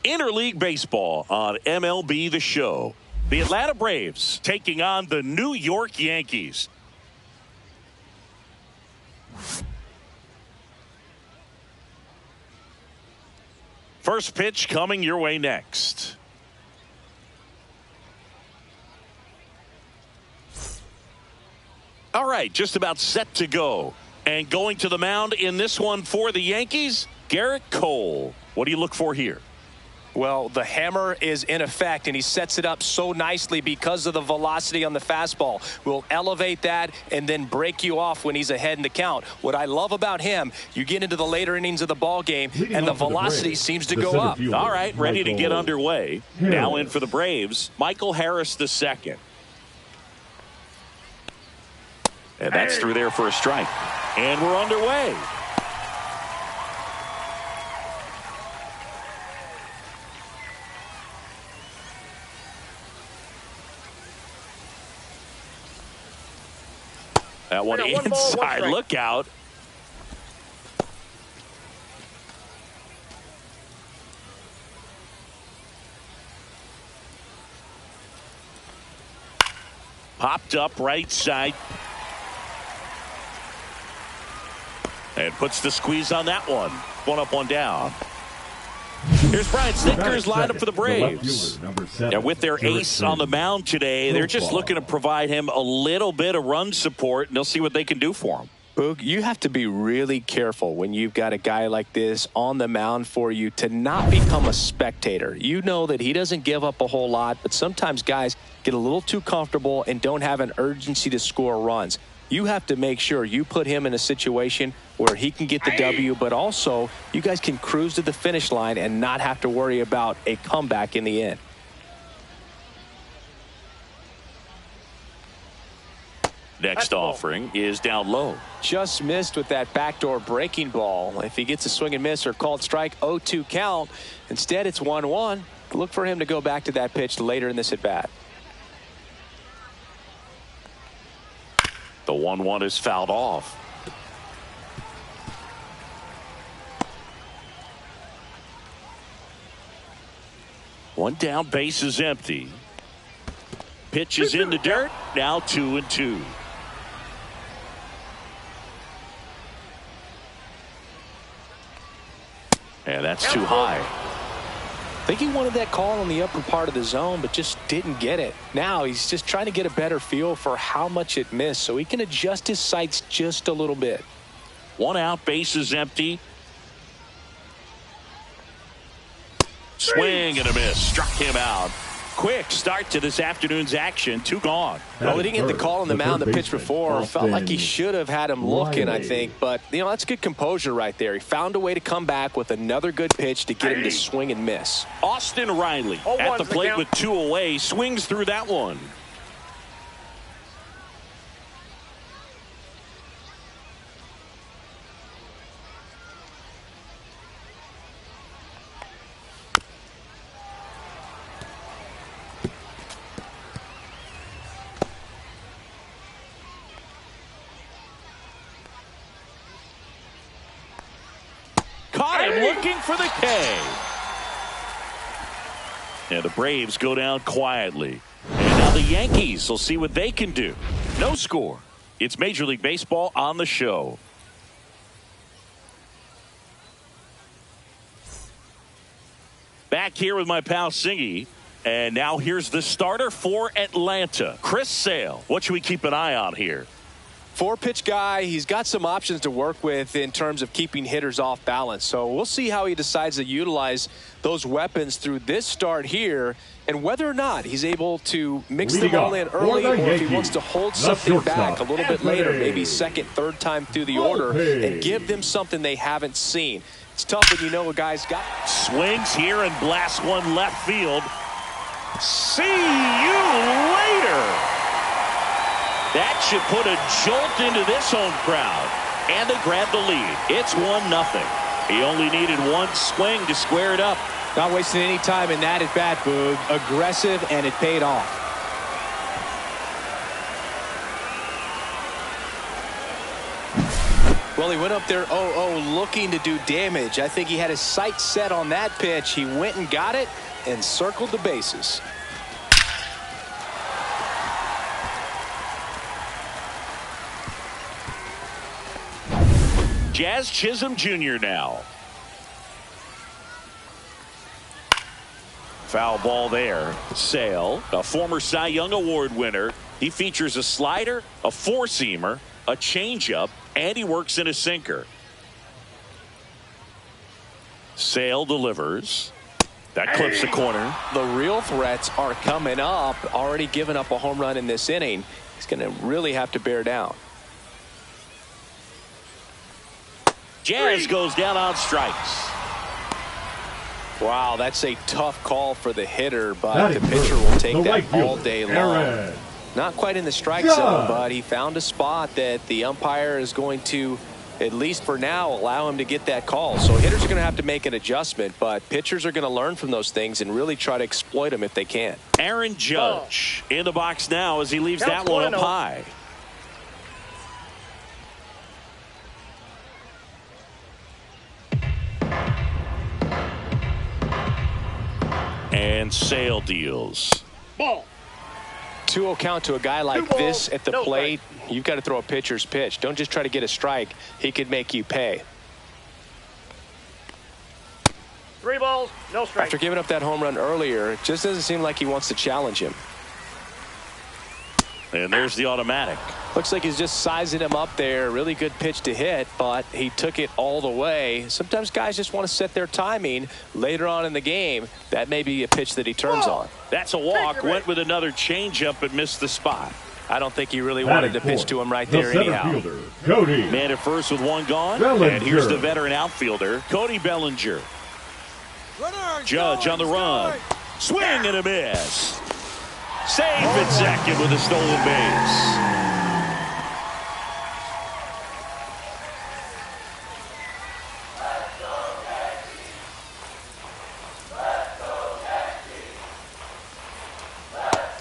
Interleague Baseball on MLB The Show. The Atlanta Braves taking on the New York Yankees. First pitch coming your way next. All right, just about set to go. And going to the mound in this one for the Yankees, Garrett Cole. What do you look for here? Well, the hammer is in effect, and he sets it up so nicely because of the velocity on the fastball. Will elevate that and then break you off when he's ahead in the count. What I love about him, you get into the later innings of the ball game, and the velocity seems to go up. All right, ready to get underway. Now in for the Braves, Michael Harris II. And that's through there for a strike. And we're underway. That one inside, look out. Popped up right side. And puts the squeeze on that one. One up, one down. Here's Brian Snitker's lined up for the Braves. Now with their ace on the mound today, they're just looking to provide him a little bit of run support, and they'll see what they can do for him. Boog, you have to be really careful when you've got a guy like this on the mound for you to not become a spectator. You know that he doesn't give up a whole lot, but sometimes guys get a little too comfortable and don't have an urgency to score runs. You have to make sure you put him in a situation where he can get the W, but also you guys can cruise to the finish line and not have to worry about a comeback in the end. Next offering is down low. Just missed with that backdoor breaking ball. If he gets a swing and miss or called strike, 0-2 count. Instead, it's 1-1. Look for him to go back to that pitch later in this at bat. The 1-1 is fouled off. One down, base is empty. Pitch is in the dirt. Now 2-2. And that's too high. I think he wanted that call on the upper part of the zone, but just didn't get it. Now he's just trying to get a better feel for how much it missed so he can adjust his sights just a little bit. One out, base is empty. Swing and a miss. Struck him out. Quick start to this afternoon's action. Two gone. Well, he didn't get the call on the mound the pitch before. Felt like he should have had him looking, I think. But, you know, that's good composure right there. He found a way to come back with another good pitch to get him to swing and miss. Austin Riley at the plate with two away. Swings through that one. Caught him looking for the K. And the Braves go down quietly. And now the Yankees will see what they can do. No score. It's Major League Baseball on the show. Back here with my pal Singy. And now here's the starter for Atlanta, Chris Sale. What should we keep an eye on here? Four-pitch guy. He's got some options to work with in terms of keeping hitters off balance. So we'll see how he decides to utilize those weapons through this start here and whether or not he's able to mix them all in early or if he wants to hold something back a little bit later, maybe second, third time through the order and give them something they haven't seen. It's tough when you know a guy's got. Swings here and blasts one left field. See you later. That should put a jolt into this home crowd. And they grab the lead. It's 1-0. He only needed one swing to square it up. Not wasting any time in that at bat, Boog. Aggressive, and it paid off. Well, he went up there 0-0 looking to do damage. I think he had his sights set on that pitch. He went and got it and circled the bases. Jazz Chisholm Jr. now. Foul ball there. Sale, a former Cy Young Award winner. He features a slider, a four-seamer, a changeup, and he works in a sinker. Sale delivers. That clips the corner. The real threats are coming up. Already given up a home run in this inning. He's going to really have to bear down. Jazz goes down on strikes. Wow, that's a tough call for the hitter, but the pitcher will take that all day long. Not quite in the strike zone, but he found a spot that the umpire is going to, at least for now, allow him to get that call. So hitters are going to have to make an adjustment, but pitchers are going to learn from those things and really try to exploit them if they can. Aaron Judge in the box now as he leaves that one up high. And Sale deals. Ball. 2-0 count to a guy like this at the plate. You've got to throw a pitcher's pitch. Don't just try to get a strike. He could make you pay. 3 balls, no strike. After giving up that home run earlier, it just doesn't seem like he wants to challenge him. And there's the automatic. Looks like he's just sizing him up there. Really good pitch to hit, but he took it all the way. Sometimes guys just want to set their timing later on in the game. That may be a pitch that he turns on. That's a walk. Went with another changeup but missed the spot. I don't think he really wanted to pitch to him right there anyhow. Cody. Man at first with one gone. Bellinger. And here's the veteran outfielder, Cody Bellinger. Judge on the run. Swing and a miss. Safe at second with a stolen base.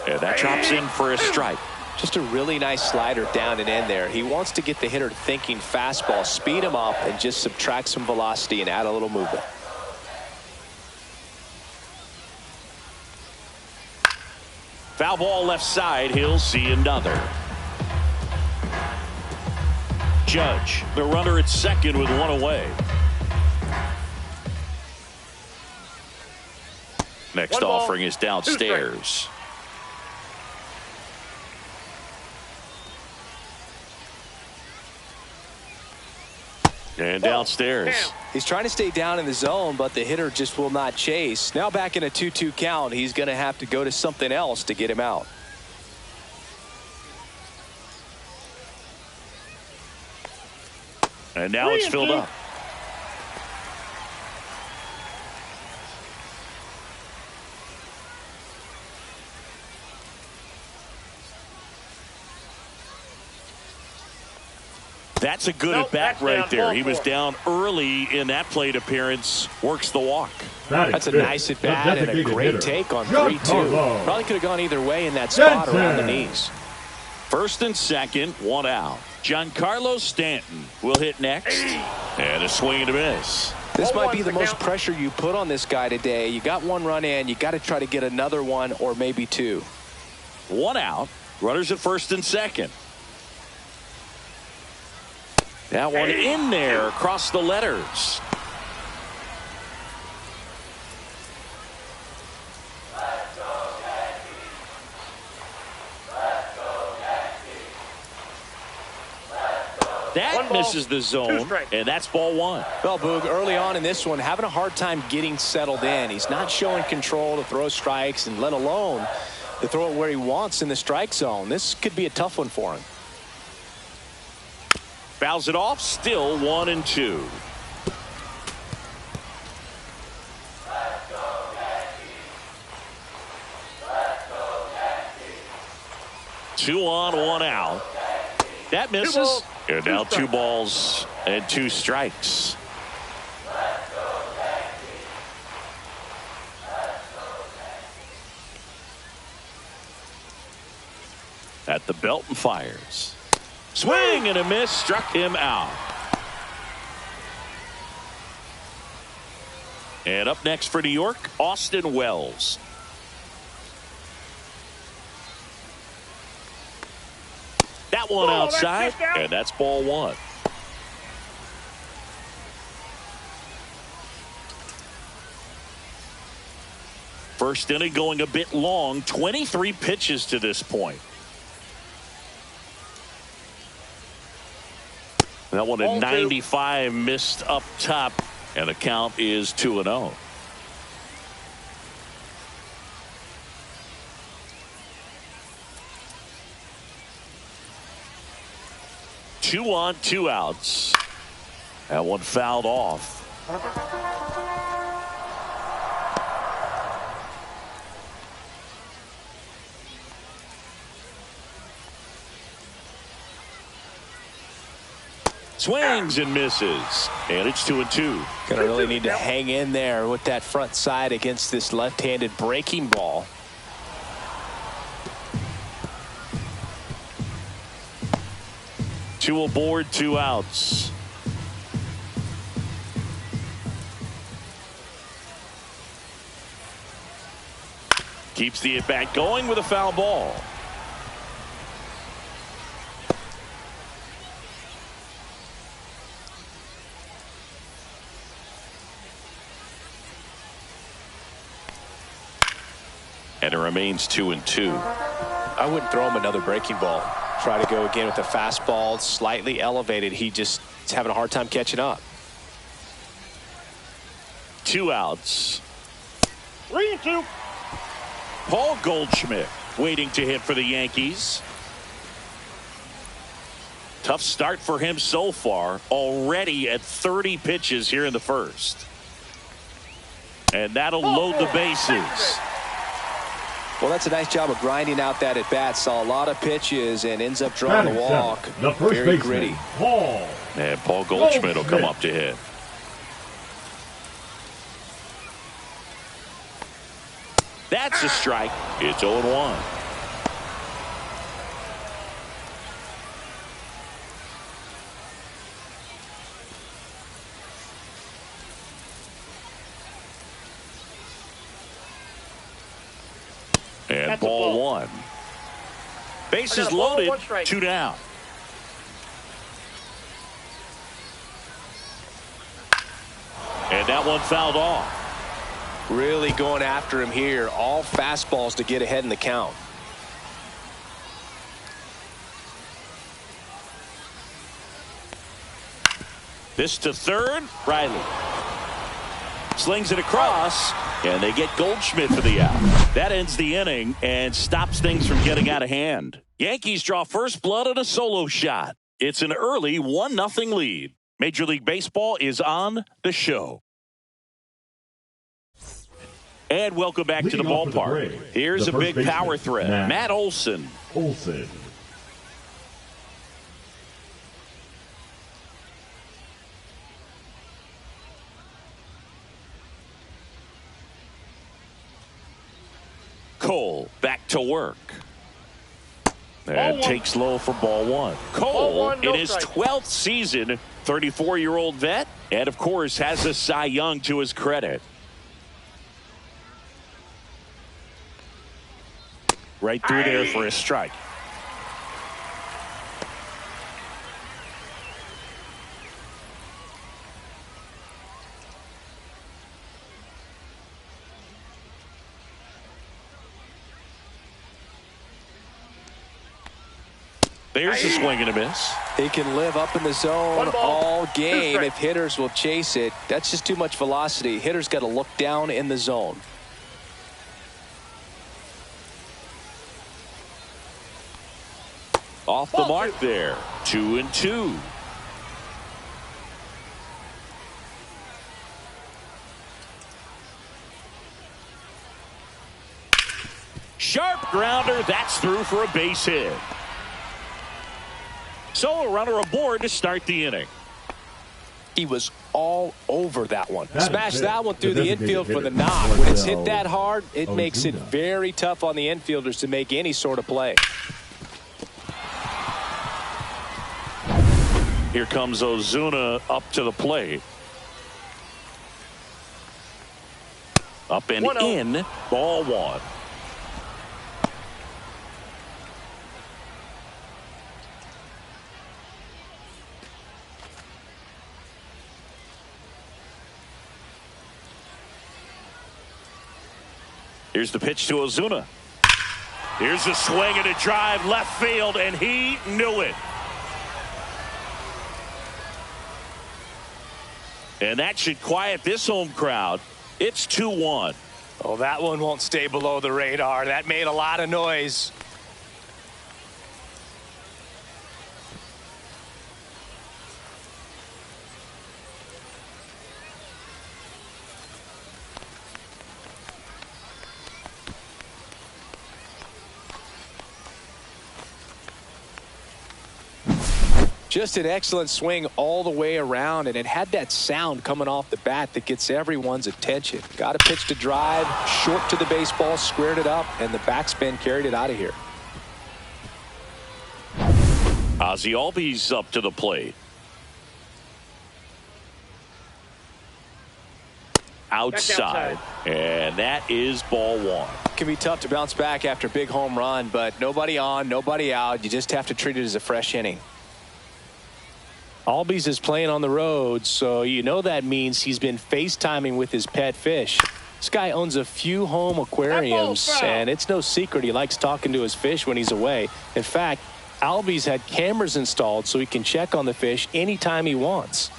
And that drops in for a strike. Just a really nice slider down and in there. He wants to get the hitter thinking fastball, speed him up, and just subtract some velocity and add a little movement. Foul ball left side. He'll see another. Judge, the runner at second with one away. Next offering is downstairs. And downstairs. He's trying to stay down in the zone, but the hitter just will not chase. Now back in a 2-2 count, he's going to have to go to something else to get him out. And now it's filled up. That's a good at bat right there. He was down early in that plate appearance. Works the walk. That's a nice at bat and a great take on 3-2. Probably could have gone either way in that spot around the knees. First and second, one out. Giancarlo Stanton will hit next. And a swing and a miss. This might be the most pressure you put on this guy today. You got one run in. You got to try to get another one or maybe two. One out. Runners at first and second. That one in there across the letters. That misses the zone, and that's ball one. Well, Boog, early on in this one, having a hard time getting settled in. He's not showing control to throw strikes, and let alone to throw it where he wants in the strike zone. This could be a tough one for him. Fouls it off, still 1-2. Two on, one out. That misses. And now 2 balls and 2 strikes. At the belt and fires. Swing and a miss, struck him out. And up next for New York, Austin Wells. That one outside, and that's ball one. First inning going a bit long, 23 pitches to this point. That one at 95 missed up top, and the count is 2-0. Two on, 2 outs. That one fouled off. Swings and misses, and it's 2-2. Gonna really need to hang in there with that front side against this left-handed breaking ball. Two aboard, 2 outs. Keeps the at-bat going with a foul ball. And it remains 2-2. I wouldn't throw him another breaking ball. Try to go again with the fastball, slightly elevated. He just is having a hard time catching up. 2 outs. 3-2. Paul Goldschmidt waiting to hit for the Yankees. Tough start for him so far, already at 30 pitches here in the first. And that'll load the bases. Well, that's a nice job of grinding out that at bat. Saw a lot of pitches and ends up drawing the walk. Very gritty. And Paul Goldschmidt will come up to hit. That's a strike. It's 0-1. And That's ball 1. Bases loaded, 2 down. And that one fouled off. Really going after him here. All fastballs to get ahead in the count. This to third. Riley slings it across, and they get Goldschmidt for the out. That ends the inning and stops things from getting out of hand. Yankees draw first blood on a solo shot. It's an early 1-0 lead. Major League Baseball is on the show. And welcome back to the ballpark. Here's a big power threat. Matt Olson. Cole back to work. And takes low for ball 1. Cole in his 12th season, 34-year-old vet, and of course has a Cy Young to his credit. Right through there for a strike. There's a swing and a miss. He can live up in the zone all game if hitters will chase it. That's just too much velocity. Hitters got to look down in the zone. Off the mark there. 2-2. Sharp grounder. That's through for a base hit. So a runner aboard to start the inning. He was all over that one. Smashed that one through the infield for the knock. When it's hit that hard, it makes it very tough on the infielders to make any sort of play. Here comes Ozuna up to the plate. Up and 1-0. in, ball one. Here's the pitch to Ozuna. Here's a swing and a drive left field, and he knew it. And that should quiet this home crowd. It's 2-1. Oh, that one won't stay below the radar. That made a lot of noise. Just an excellent swing all the way around, and it had that sound coming off the bat that gets everyone's attention. Got a pitch to drive, short to the baseball, squared it up, and the backspin carried it out of here. Ozzie Albies up to the plate. Outside, and that is ball one. It can be tough to bounce back after a big home run, but nobody on, nobody out. You just have to treat it as a fresh inning. Albies is playing on the road, so you know that means he's been FaceTiming with his pet fish. This guy owns a few home aquariums, and it's no secret he likes talking to his fish when he's away. In fact, Albies had cameras installed so he can check on the fish anytime he wants.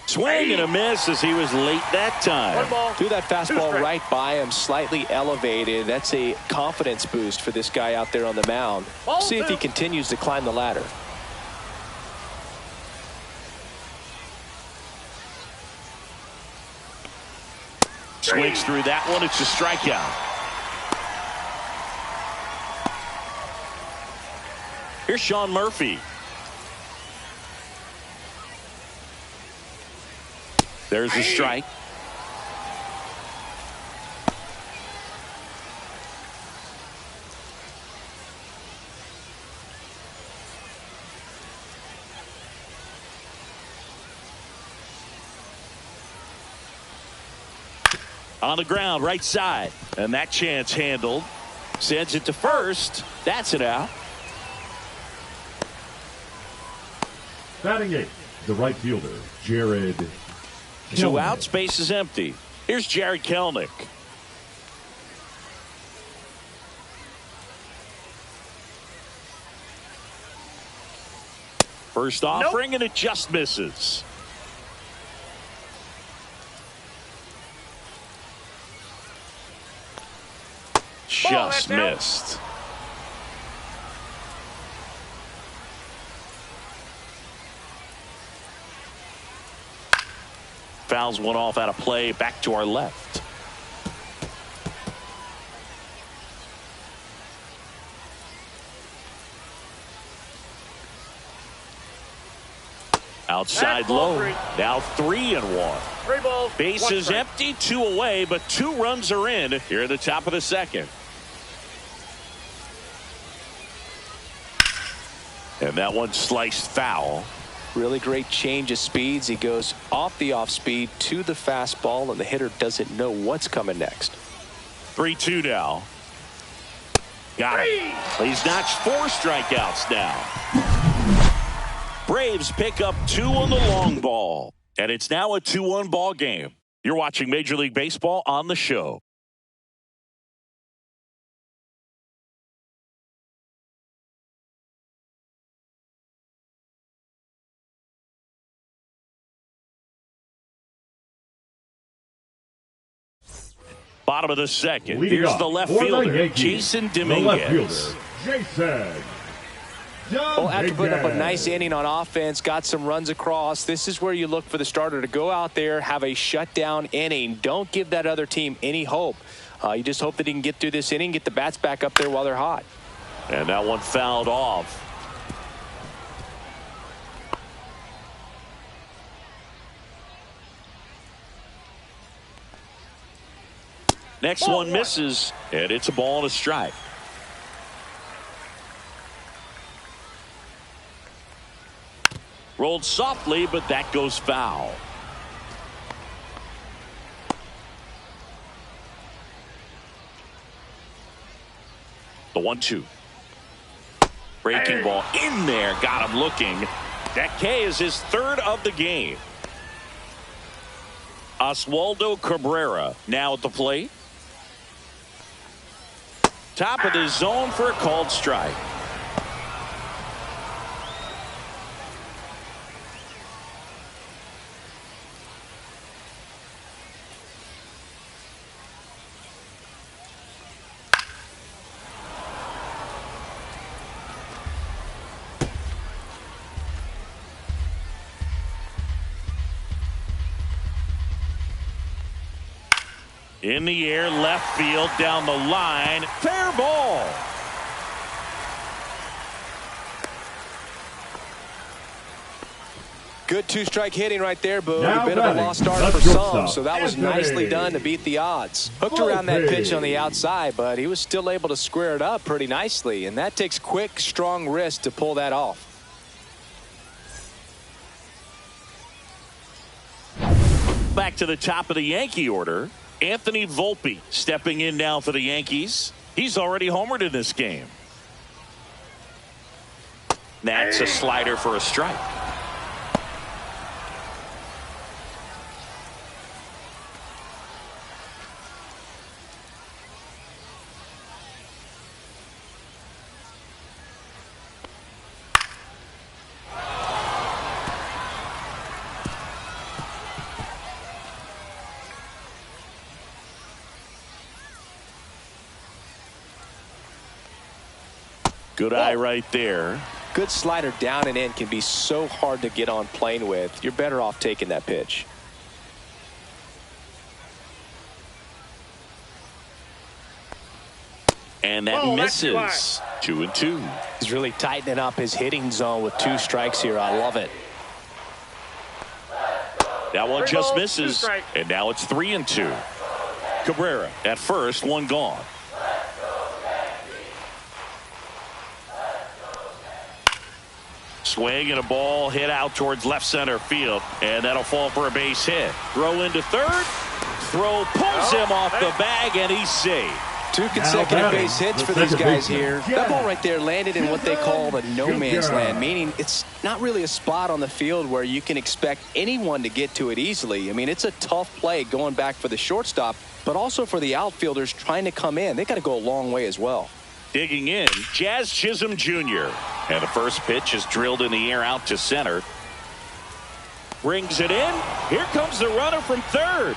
Swing and a miss as he was late that time. Threw that fastball right by him, slightly elevated. That's a confidence boost for this guy out there on the mound. See if he continues to climb the ladder. Swings through that one. It's a strikeout. Here's Sean Murphy. There's a strike. On the ground, right side. And that chance handled. Sends it to first. That's it out. Batting eighth, the right fielder, Jared. Two outs, base is empty. Here's Jared Kelenic. First offering, and it just misses. Just missed. Fouls one off out of play, back to our left. Outside low. Now 3-1. 3 balls. Bases empty, 2 away, but 2 runs are in here at the top of the second. And that one sliced foul. Really great change of speeds. He goes off the off speed to the fastball, and the hitter doesn't know what's coming next. 3-2 now. Got it. He's notched 4 strikeouts now. Braves pick up 2 on the long ball. And it's now a 2-1 ball game. You're watching Major League Baseball on the show. Bottom of the second. Here's the left fielder, Jason Dominguez. Well, after putting up a nice inning on offense, got some runs across, this is where you look for the starter to go out there, have a shutdown inning. Don't give that other team any hope. You just hope that he can get through this inning, get the bats back up there while they're hot. And that one fouled off. Next one misses, and it's a ball and a strike. Rolled softly, but that goes foul. The 1-2. Breaking ball in there. Got him looking. That K is his third of the game. Oswaldo Cabrera now at the plate. Top of the zone for a called strike. In the air, left field, down the line, fair ball. Good two-strike hitting right there, Boo. Now A bit of a batting, lost start the for some, shortstop, so that was Anthony. nicely done to beat the odds. Hooked around that pitch on the outside, but he was still able to square it up pretty nicely, and that takes quick, strong wrist to pull that off. Back to the top of the Yankee order. Anthony Volpe stepping in now for the Yankees. He's already homered in this game. That's a slider for a strike. Good eye right there. Good slider down and in can be so hard to get on plane with. You're better off taking that pitch. And that misses. 2-2. He's really tightening up his hitting zone with two strikes here. I love it. That one Three just balls, misses. 2 strikes. And now it's 3-2. Cabrera at first, one gone. Swing and a ball hit out towards left center field, and that'll fall for a base hit. Throw into third. Throw pulls him off the bag, and he's safe. Two consecutive base hits for these guys here. Yeah. That ball right there landed in what they call the no man's land, meaning it's not really a spot on the field where you can expect anyone to get to it easily. I mean, it's a tough play going back for the shortstop, but also for the outfielders trying to come in. They got to go a long way as well. Digging in, Jazz Chisholm Jr. And the first pitch is drilled in the air out to center. Brings it in. Here comes the runner from third.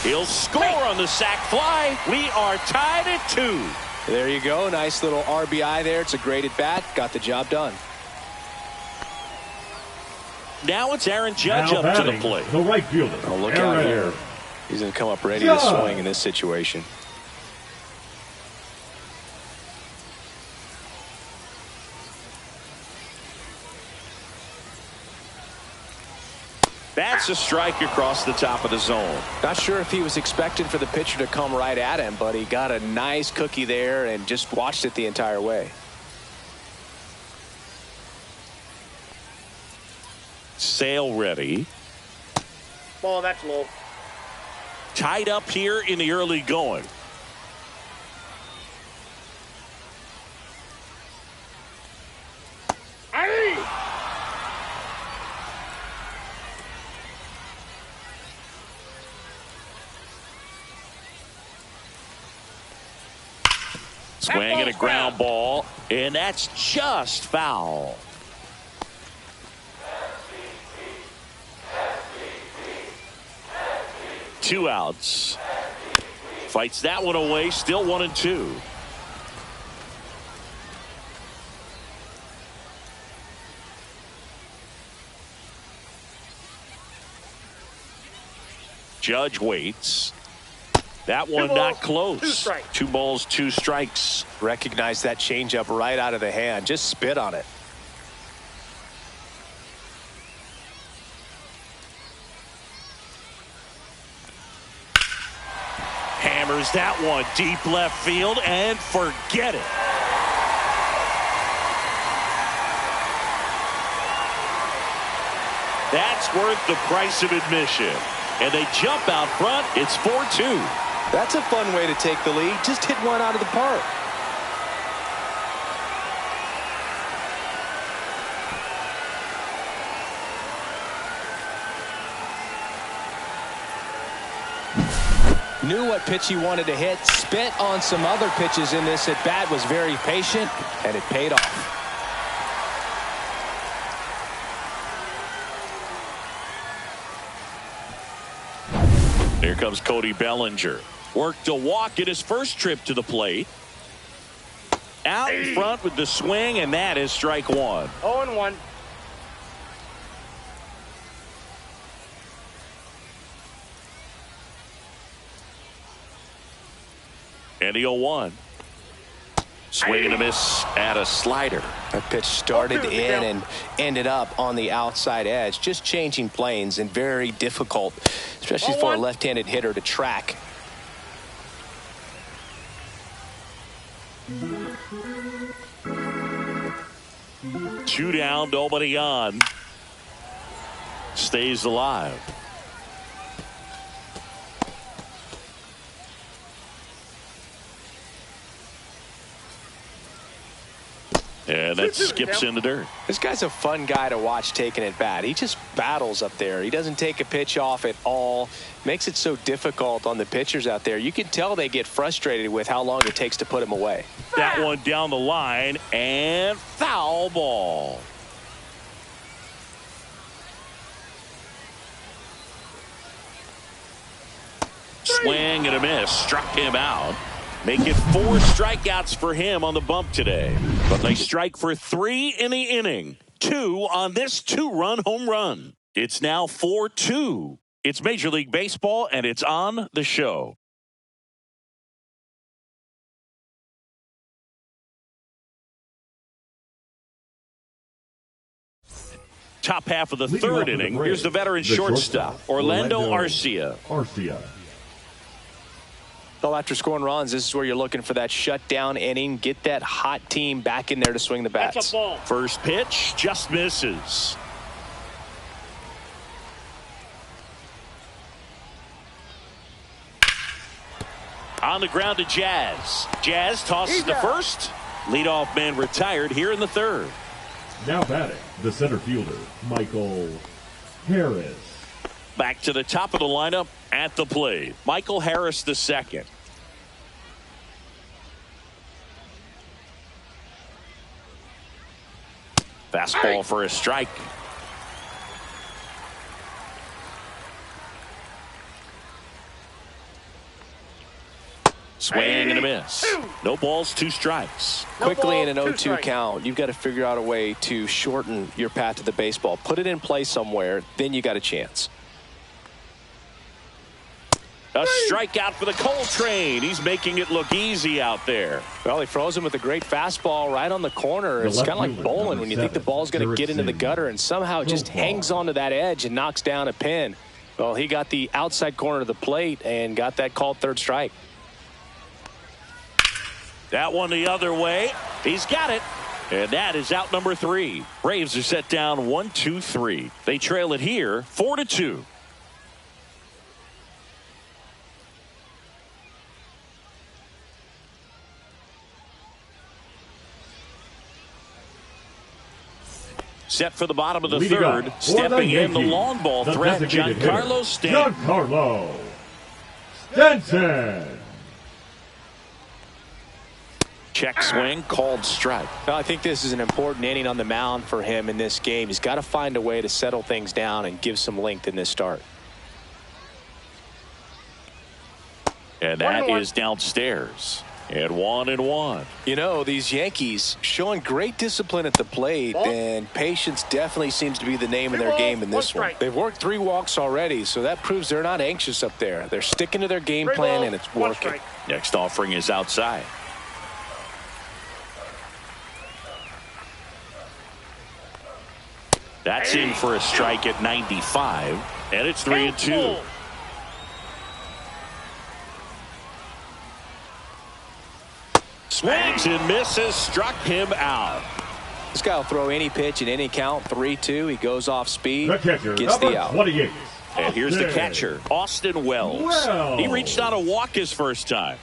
He'll score on the sac fly. We are tied at 2. There you go. Nice little RBI there. It's a great at bat. Got the job done. Now it's Aaron Judge Now up to the batting, plate. the right fielder. Oh, look Aaron. out here. He's going to come up ready to swing in this situation. That's a strike across the top of the zone. Not sure if he was expecting for the pitcher to come right at him, but he got a nice cookie there and just watched it the entire way. Sale ready. Ball, that's low. Tied up here in the early going. Swing and a ground ball, and that's just foul. Two outs. Fights that one away, still 1-2. Judge waits. That one not close. 2 strikes. 2 balls, 2 strikes. Recognize that changeup right out of the hand. Just spit on it. Hammers that one deep left field and forget it. That's worth the price of admission. And they jump out front. It's 4-2. That's a fun way to take the lead. Just hit one out of the park. Knew what pitch he wanted to hit, spit on some other pitches in this at bat, was very patient, and it paid off. Here comes Cody Bellinger. Worked a walk in his first trip to the plate. Out in front with the swing, and that is strike one. 0-1. And the 0-1. Swing and a miss at a slider. That pitch started in and ended up on the outside edge. Just changing planes and very difficult, especially for a left-handed hitter to track. Two down, nobody on. Stays alive. And that skips in the dirt. This guy's a fun guy to watch taking at bat. He just battles up there. He doesn't take a pitch off at all. Makes it so difficult on the pitchers out there. You can tell they get frustrated with how long it takes to put him away. That one down the line, and foul ball. Swing and a miss. Struck him out. Make it 4 strikeouts for him on the bump today. But they strike for 3 in the inning. 2 on this 2-run home run. It's now 4-2. It's Major League Baseball, and it's on the show. Top half of the third inning. Here's the veteran shortstop, Orlando Arcia. Well, after scoring runs, this is where you're looking for that shutdown inning. Get that hot team back in there to swing the bats. That's a ball. First pitch just misses. On the ground to Jazz. Jazz tosses to first. Leadoff man retired here in the third. Now batting, the center fielder, Michael Harris. Back to the top of the lineup at the plate, Michael Harris the second. Fastball for a strike. Swing and a miss. No balls, 2 strikes. Quickly in an 0-2 count, you've got to figure out a way to shorten your path to the baseball. Put it in play somewhere, then you got a chance. A strikeout for the Coltrane. He's making it look easy out there. Well, he froze him with a great fastball right on the corner. It's kind of like bowling when you think the ball's going to get into the gutter and somehow it just hangs onto that edge and knocks down a pin. Well, he got the outside corner of the plate and got that called third strike. That one the other way. He's got it. And that is out number 3. Braves are set down 1-2-3. They trail it here 4-2. Set for the bottom of the third. Stepping in the long ball threat, Giancarlo Stanton. Check swing, called strike. Well, I think this is an important inning on the mound for him in this game. He's got to find a way to settle things down and give some length in this start. And that is downstairs. And 1-1. You know, these Yankees showing great discipline at the plate, and patience definitely seems to be the name of their game in this one. They've worked 3 walks already, so that proves they're not anxious up there. They're sticking to their game plan, and it's working. Next offering is outside. That's in for a strike at 95, and it's 3-2. Swings and misses, struck him out. This guy will throw any pitch in any count. 3-2. He goes off speed, the catcher, gets the out. 28. And here's the catcher, Austin Wells. He reached on a walk his first time.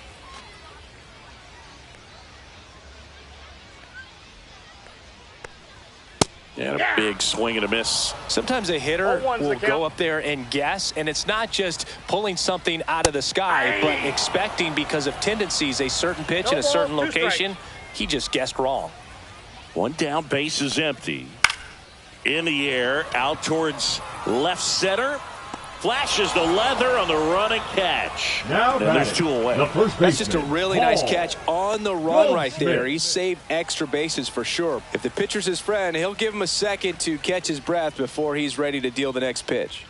And a big swing and a miss. Sometimes a hitter will go up there and guess, and it's not just pulling something out of the sky, but expecting because of tendencies a certain pitch in a certain location. He just guessed wrong. One down, base is empty. In the air, out towards left center. Flashes the leather on the running catch. Now there's two away. That's just a really nice catch on the run right there. He saved extra bases for sure. If the pitcher's his friend, he'll give him a second to catch his breath before he's ready to deal the next pitch.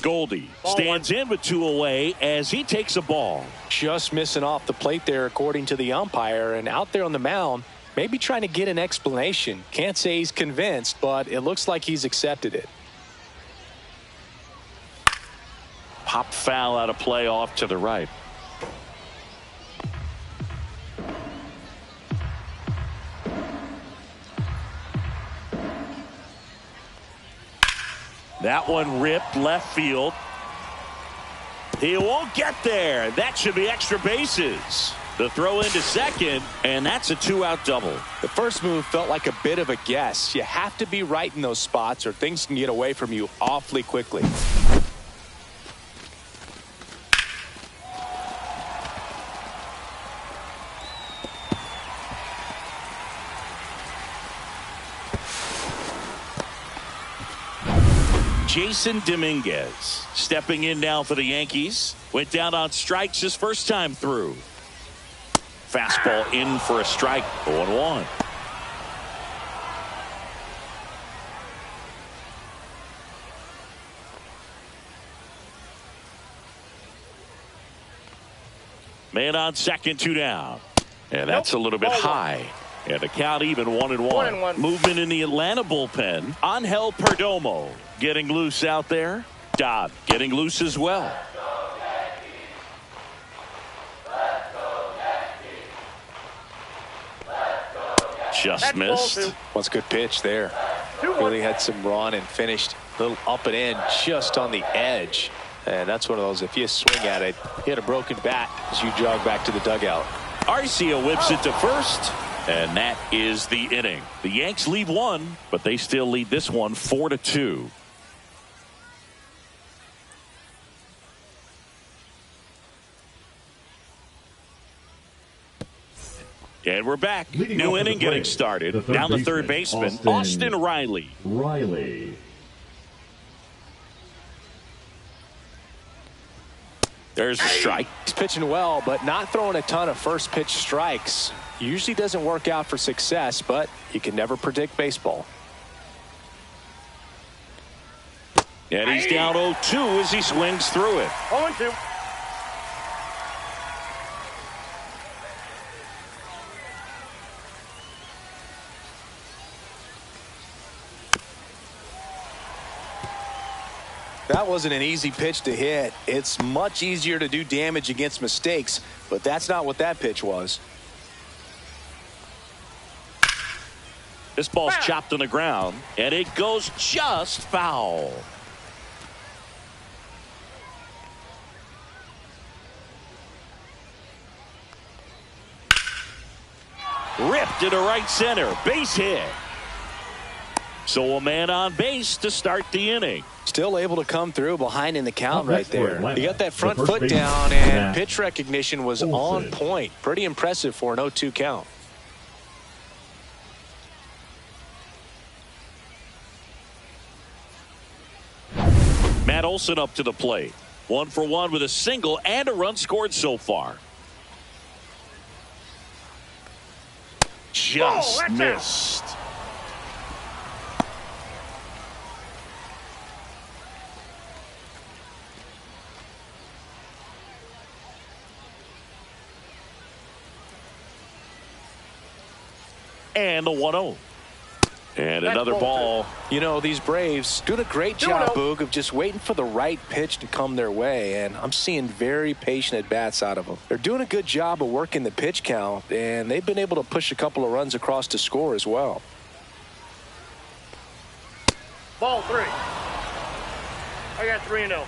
Goldie stands in with two away as he takes a ball. Just missing off the plate there according to the umpire, and out there on the mound, maybe trying to get an explanation. Can't say he's convinced, but it looks like he's accepted it. Pop foul out of play off to the right. That one ripped left field. He won't get there. That should be extra bases. The throw into second, and that's a two-out double. The first move felt like a bit of a guess. You have to be right in those spots or things can get away from you awfully quickly. Jason Dominguez stepping in now for the Yankees. Went down on strikes his first time through. Fastball in for a strike. 0-1. Man on second, two down. And that's a little bit high. And the count even 1-1. Movement in the Atlanta bullpen. Angel Perdomo getting loose out there. Dodd getting loose as well. Just missed. What's a good pitch there. Really had some run and finished a little up and in just on the edge. And that's one of those, if you swing at it, hit a broken bat as you jog back to the dugout. Arcia whips it to first. And that is the inning. The Yanks lead one, but they still lead this one 4-2. And we're back. New inning getting started. Down the third baseman, Austin Riley. There's a strike. He's pitching well, but not throwing a ton of first pitch strikes. Usually doesn't work out for success, but you can never predict baseball. And he's down 0-2 as he swings through it. 0-2. That wasn't an easy pitch to hit. It's much easier to do damage against mistakes, but that's not what that pitch was. This ball's chopped on the ground, and it goes just foul. Ripped into right center. Base hit. So a man on base to start the inning. Still able to come through behind in the count right there. He got that front foot down, and pitch recognition was on point. Pretty impressive for an 0-2 count. Matt Olson up to the plate. 1 for 1 with a single and a run scored so far. Just missed. And the 1-0. And another ball. You know, these Braves doing a great job, Boog, of just waiting for the right pitch to come their way, and I'm seeing very patient at-bats out of them. They're doing a good job of working the pitch count, and they've been able to push a couple of runs across to score as well. Ball 3. I got 3-0.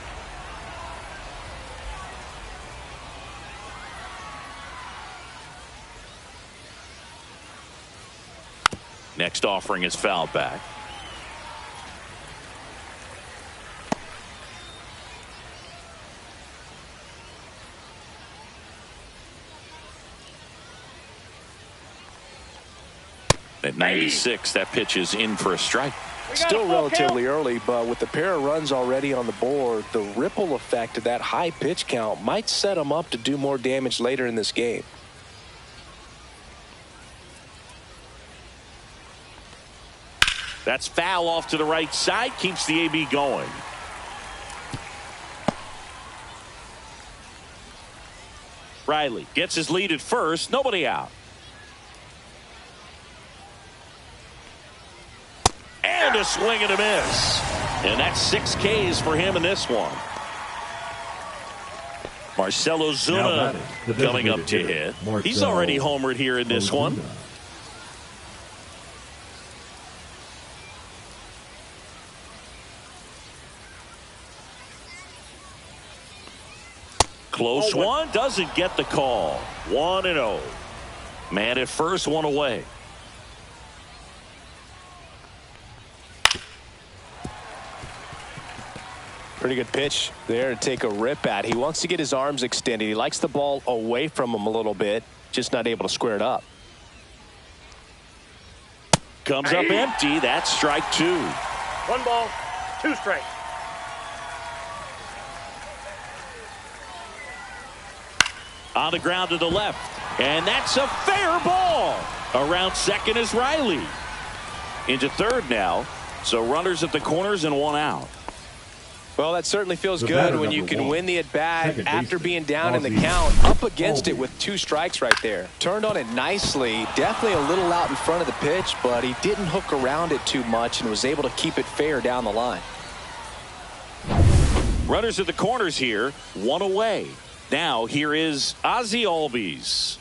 Next offering is fouled back. At 96, that pitch is in for a strike. Still relatively early, but with the pair of runs already on the board, the ripple effect of that high pitch count might set them up to do more damage later in this game. That's foul off to the right side, keeps the AB going. Riley gets his lead at first, nobody out. And a swing and a miss. And that's 6 Ks for him in this one. Marcelo Zuna coming up to hit. He's already homered here in this one. Close one, doesn't get the call. 1-0. Man at first, one away. Pretty good pitch there to take a rip at. He wants to get his arms extended. He likes the ball away from him a little bit, just not able to square it up. Comes up empty. That's strike 2. 1 ball, 2 strikes. On the ground to the left. And that's a fair ball. Around second is Riley. Into third now. So runners at the corners and 1 out. Well, that certainly feels good when you can win the at-bat after being down in the count, up against it with 2 strikes right there. Turned on it nicely, definitely a little out in front of the pitch, but he didn't hook around it too much and was able to keep it fair down the line. Runners at the corners here, 1 away. Now here is Ozzie Albies.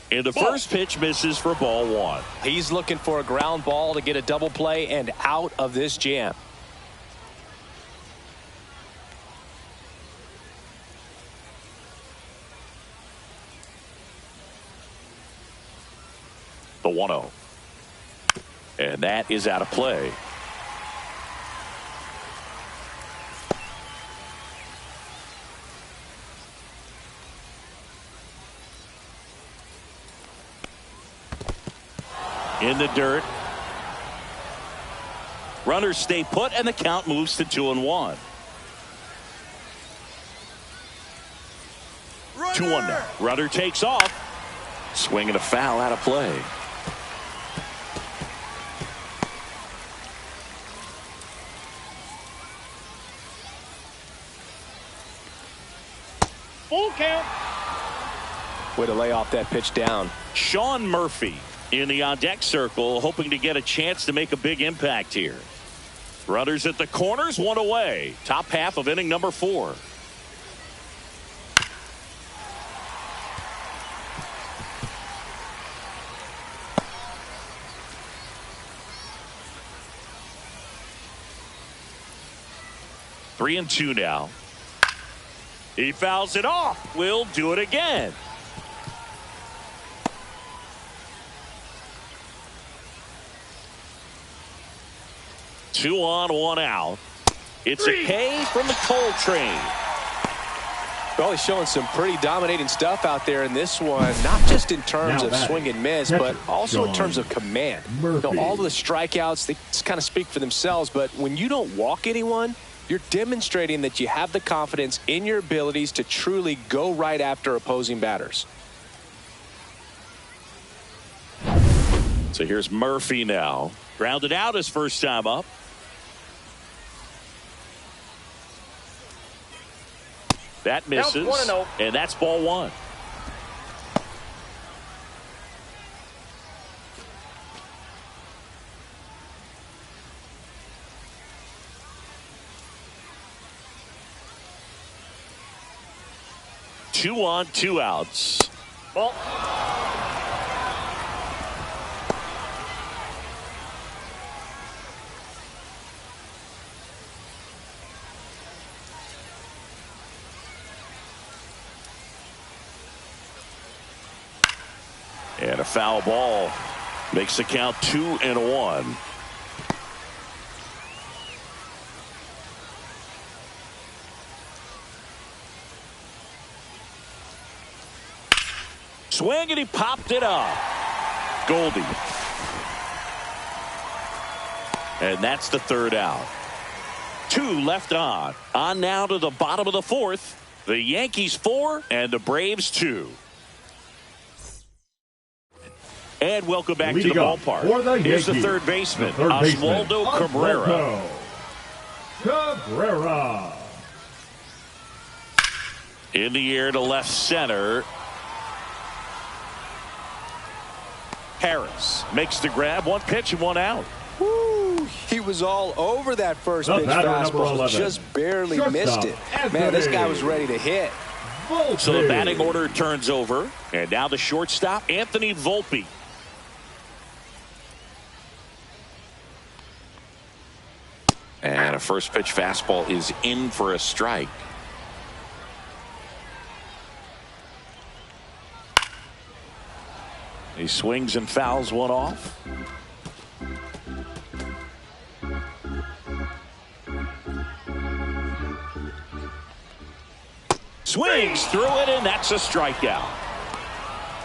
And the first pitch misses for ball 1. He's looking for a ground ball to get a double play and out of this jam. The 1-0. And that is out of play. In the dirt. Runners stay put and the count moves to 2-1. 2-1 now. Runner takes off. Swing and a foul out of play. Full count. Way to lay off that pitch down. Sean Murphy in the on-deck circle, hoping to get a chance to make a big impact here. Runners at the corners, 1 away. Top half of inning number 4. Three and 2 now. He fouls it off. We'll do it again. Two on, 1 out. It's a K from the Cole train. Well, he's showing some pretty dominating stuff out there in this one, not just in terms of swing and miss, but also in terms of command. You know, all of the strikeouts, they just kind of speak for themselves, but when you don't walk anyone, you're demonstrating that you have the confidence in your abilities to truly go right after opposing batters. So here's Murphy now. Grounded out his first time up. That misses, and that's ball 1. Two on, 2 outs. Ball. And a foul ball. Makes the count 2-1. Swing, and he popped it up. Goldie. And that's the third out. 2 left on. On now to the bottom of the fourth. The Yankees 4 and the Braves 2. And welcome back to the ballpark. Here's the third baseman, Oswaldo Cabrera. In the air to left center. Harris makes the grab. 1 pitch and 1 out. Woo, he was all over that first pitch fastball. Just barely missed it. Man, this guy was ready to hit. So the batting order turns over. And now the shortstop, Anthony Volpe. And a first pitch fastball is in for a strike. He swings and fouls one off. Swings through it, and that's a strikeout.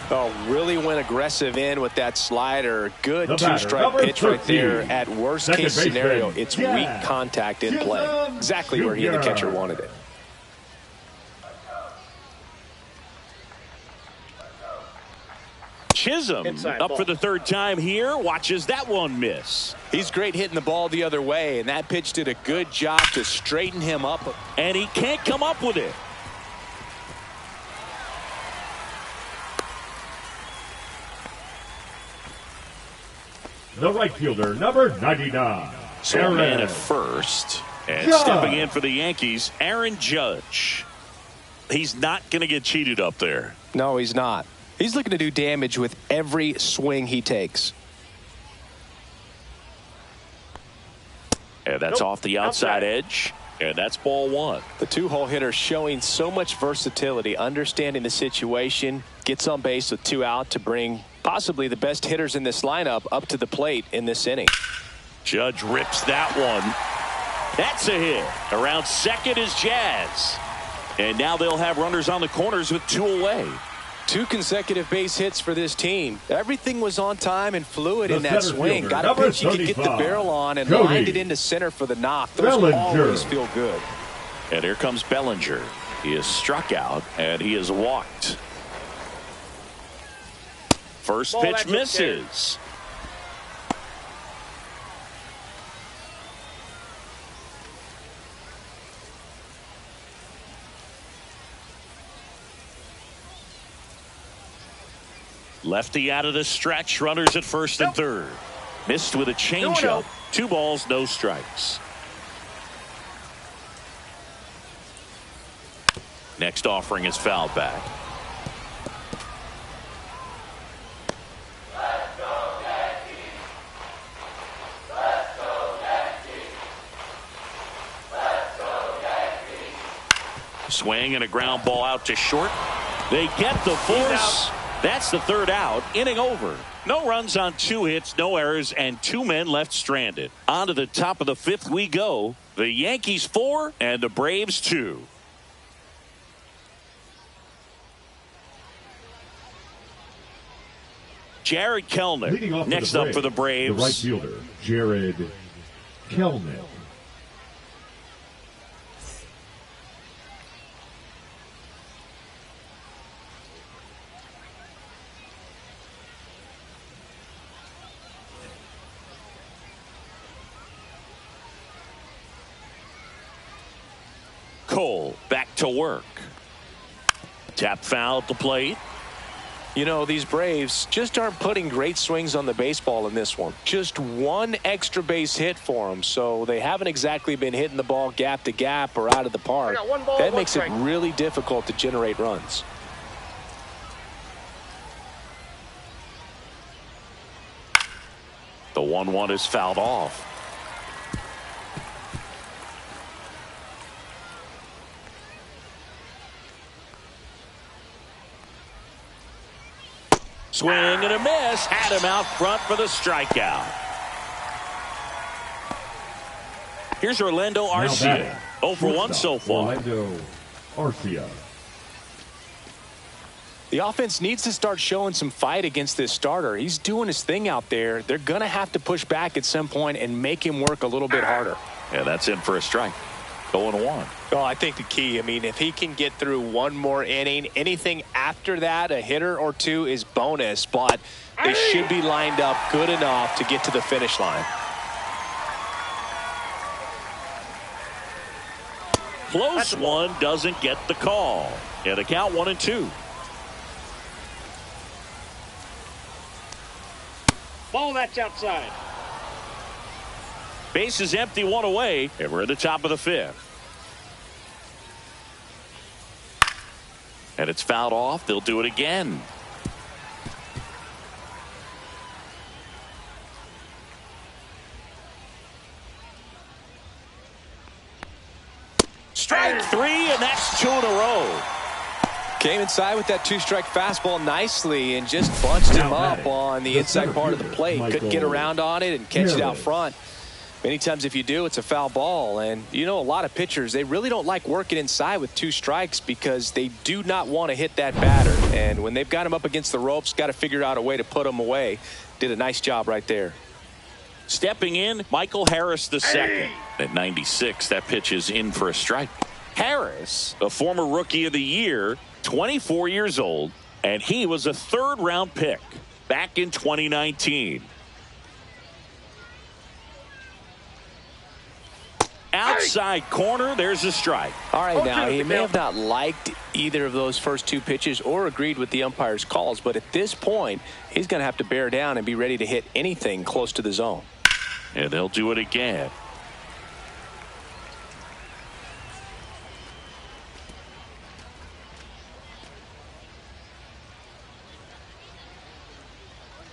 Oh, really went aggressive in with that slider. Good 2-strike pitch right there. At worst case scenario, it's weak contact in play. Exactly where he and the catcher wanted it. Chisholm up for the third time here. Watches that one miss. He's great hitting the ball the other way, and that pitch did a good job to straighten him up. And he can't come up with it. The right fielder, number 99. So man at first. And stepping in for the Yankees, Aaron Judge. He's not going to get cheated up there. No, he's not. He's looking to do damage with every swing he takes. And that's off the outside edge. And that's ball 1. The 2-hole hitter showing so much versatility, understanding the situation, gets on base with 2 out to bring possibly the best hitters in this lineup up to the plate in this inning. Judge rips that one. That's a hit. Around second is Jazz. And now they'll have runners on the corners with 2 away. 2 consecutive base hits for this team. Everything was on time and fluid in that swing. Got a pitch he could get the barrel on and lined it into center for the knock. Those always feel good. And here comes Bellinger. He is struck out and he is walked. First pitch misses. Lefty out of the stretch. Runners at first and third. Missed with a changeup. 2 balls, no strikes. Next offering is fouled back. Swing and a ground ball out to short. They get the force. That's the third out. Inning over. No runs on 2 hits, no errors, and 2 men left stranded. On to the top of the 5th we go. The Yankees 4 and the Braves 2. Jared Kelenic next up for the Braves. The right fielder, Jared Kelenic. Cole back to work. Tap foul at the plate. You know, these Braves just aren't putting great swings on the baseball in this one. Just 1 extra base hit for them, so they haven't exactly been hitting the ball gap to gap or out of the park. That makes it really difficult to generate runs. The 1-1 is fouled off. Swing and a miss. Had him out front for the strikeout. Here's Orlando Arcia. 0 for 1 so far. Orlando Arcia. The offense needs to start showing some fight against this starter. He's doing his thing out there. They're going to have to push back at some point and make him work a little bit harder. Yeah, that's in for a strike. 0-1. Oh, I think the key, if he can get through one more inning, anything after that, a hitter or two is bonus, but they should be lined up good enough to get to the finish line. Close one doesn't get the call. And the count 1-2. Ball, that's outside. Base is empty, 1 away, and we're at the top of the 5th. And it's fouled off. They'll do it again. Strike 3, and that's 2 in a row. Came inside with that 2-strike fastball nicely and just bunched him up on the inside part of the plate. Couldn't get around on it and catch it out front. Many times if you do, it's a foul ball. And a lot of pitchers, they really don't like working inside with 2 strikes because they do not want to hit that batter. And when they've got him up against the ropes, got to figure out a way to put him away. Did a nice job right there. Stepping in, Michael Harris II. At 96, that pitch is in for a strike. Harris, a former Rookie of the Year, 24 years old, and he was a 3rd-round pick back in 2019. Outside corner, there's a strike. All right, now, he may have not liked either of those first 2 pitches or agreed with the umpire's calls, but at this point, he's going to have to bear down and be ready to hit anything close to the zone. And they'll do it again.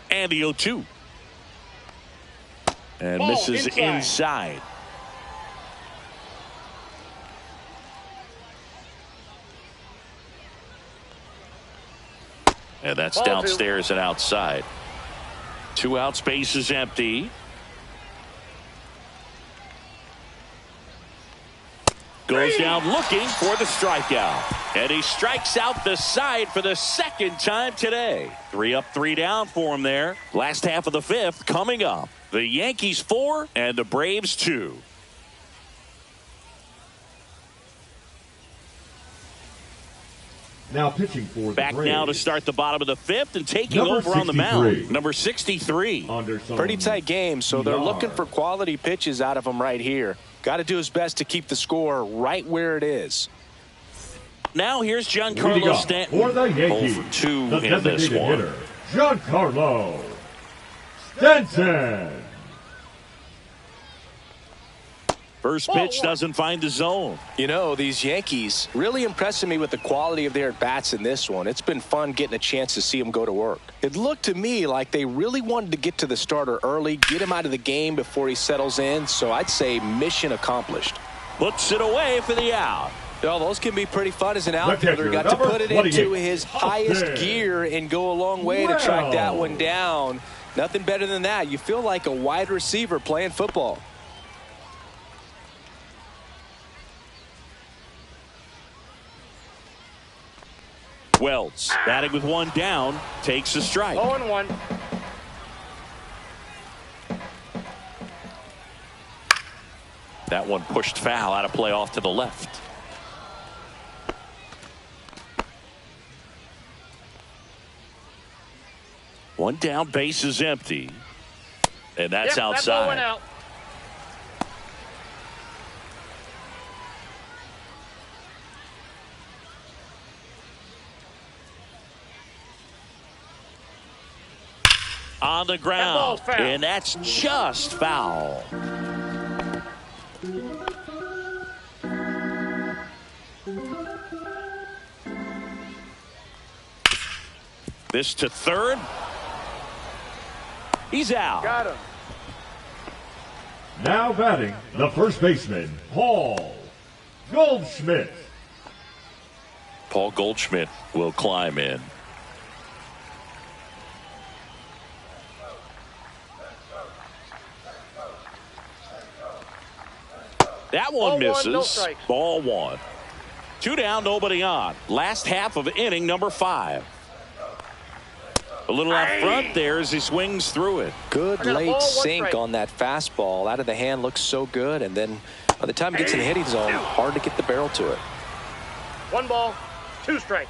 And the 0-2. And ball, misses inside. And that's Ball downstairs and outside. 2 outs, base is empty. Goes down looking for the strikeout. And he strikes out the side for the 2nd time today. 3 up, 3 down for him there. Last half of the 5th coming up. The Yankees 4 and the Braves 2. Now pitching for the Back Braves. now to start the bottom of the 5th and taking Number over on the mound. 63. Number 63. Pretty tight game, so they're looking for quality pitches out of him right here. Got to do his best to keep the score right where it is. Now here's Giancarlo Stanton. For the Yankees, 0 for 2 the in this designated one. hitter, Giancarlo Stanton. First pitch doesn't find the zone. These Yankees really impressing me with the quality of their at-bats in this one. It's been fun getting a chance to see them go to work. It looked to me like they really wanted to get to the starter early, get him out of the game before he settles in, so I'd say mission accomplished. Puts it away for the out. Those can be pretty fun as an outfielder. Got to put it into his highest gear and go a long way to track that one down. Nothing better than that. You feel like a wide receiver playing football. Wells batting with 1 down, takes a strike. 0-1. That one pushed foul, out of play off to the left. One down, base is empty. And that's outside. That went out. On the ground, and that's just foul. This to third. He's out. Got him. Now batting, the first baseman, Paul Goldschmidt. Paul Goldschmidt will climb in. That one misses. No strikes. Ball one. 2 down, nobody on. Last half of inning number 5. A little out front there as he swings through it. Good late sink on that fastball. Out of the hand looks so good, and then by the time it gets in the hitting zone, hard to get the barrel to it. 1 ball, 2 strikes.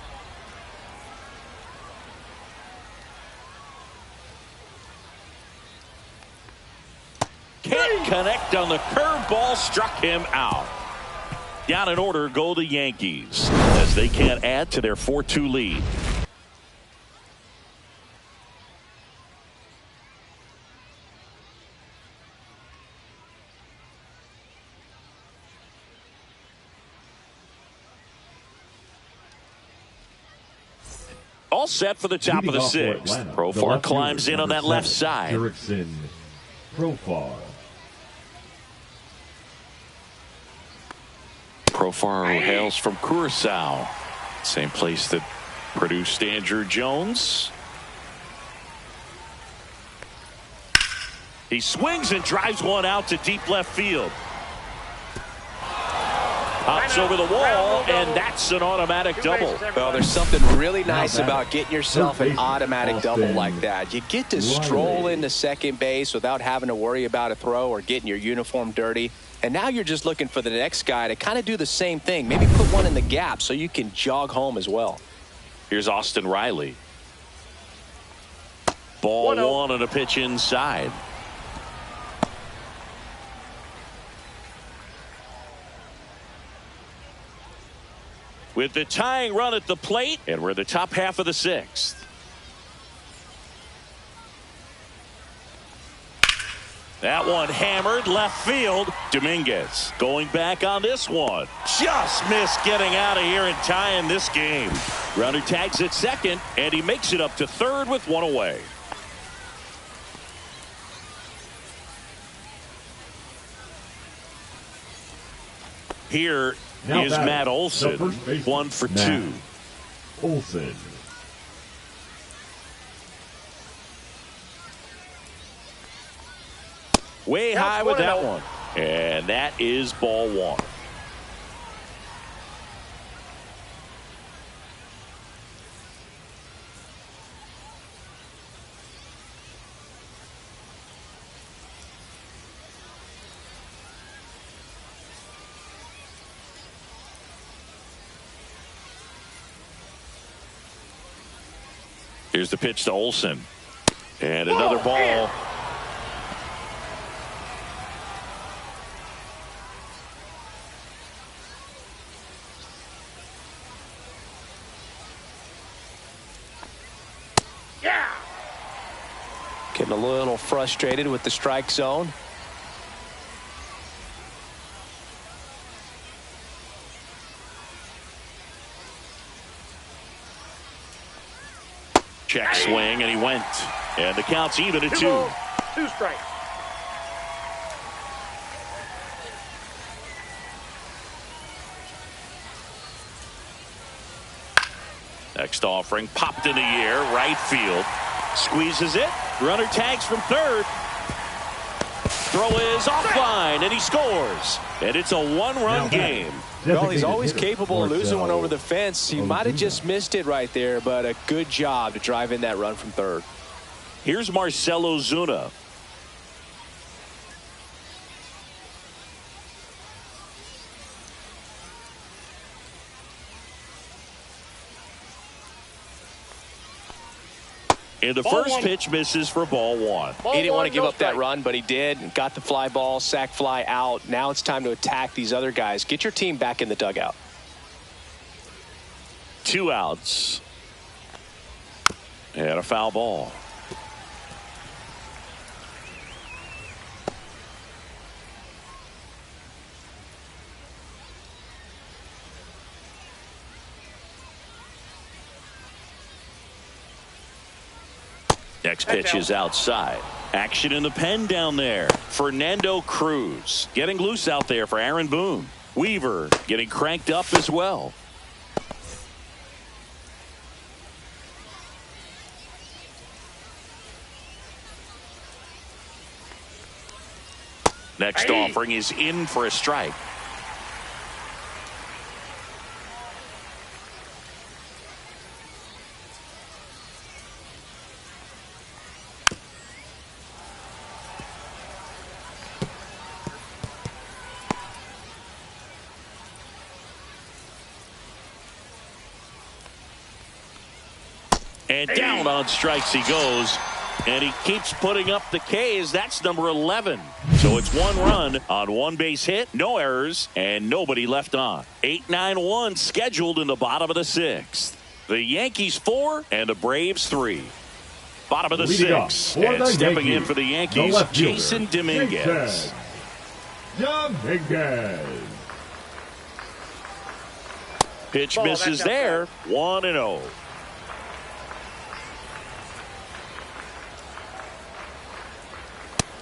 Can't connect on the curveball, struck him out. Down in order go the Yankees as they can't add to their 4-2 lead. All set for the top of the 6th. Profar climbs in on that left side. Profar hails from Curacao, same place that produced Andrew Jones. He swings and drives one out to deep left field. Pops over the wall, and that's an automatic double. Well, there's something really nice about getting yourself an automatic double like that. You get to stroll into second base without having to worry about a throw or getting your uniform dirty. And now you're just looking for the next guy to kind of do the same thing. Maybe put one in the gap so you can jog home as well. Here's Austin Riley. Ball 1 and a pitch inside. With the tying run at the plate, and we're in the top half of the 6th. That one hammered left field. Dominguez going back on this one. Just missed getting out of here and tying this game. Runner tags at second, and he makes it up to third with 1 away. Here is Matt Olson, 1 for 2. Olson. Way high with that one. And that is ball 1. Here's the pitch to Olson. And another ball. Getting a little frustrated with the strike zone. Check swing, and he went. And the count's even at 2. 2 strikes. Next offering popped in the air, right field. Squeezes it. Runner tags from third. Throw is offline, and he scores. And it's a 1-run game. Well, he's always capable of losing one over the fence. He might have just missed it right there, but a good job to drive in that run from third. Here's Marcelo Zuna. And the first pitch misses for ball 1. He didn't want to give up that run, but he did. Got the fly ball, sac fly out. Now it's time to attack these other guys. Get your team back in the dugout. 2 outs. And a foul ball. Next pitch is outside. Action in the pen down there. Fernando Cruz getting loose out there for Aaron Boone. Weaver getting cranked up as well. Next offering is in for a strike. And down on strikes he goes. And he keeps putting up the Ks. That's number 11. So it's 1 run on 1 base hit, no errors, and nobody left on. 8-9-1 scheduled in the bottom of the 6th. The Yankees 4 and the Braves 3. Bottom of the 6th. And stepping in for the Yankees, Jason Dominguez. Pitch misses there. 1-0.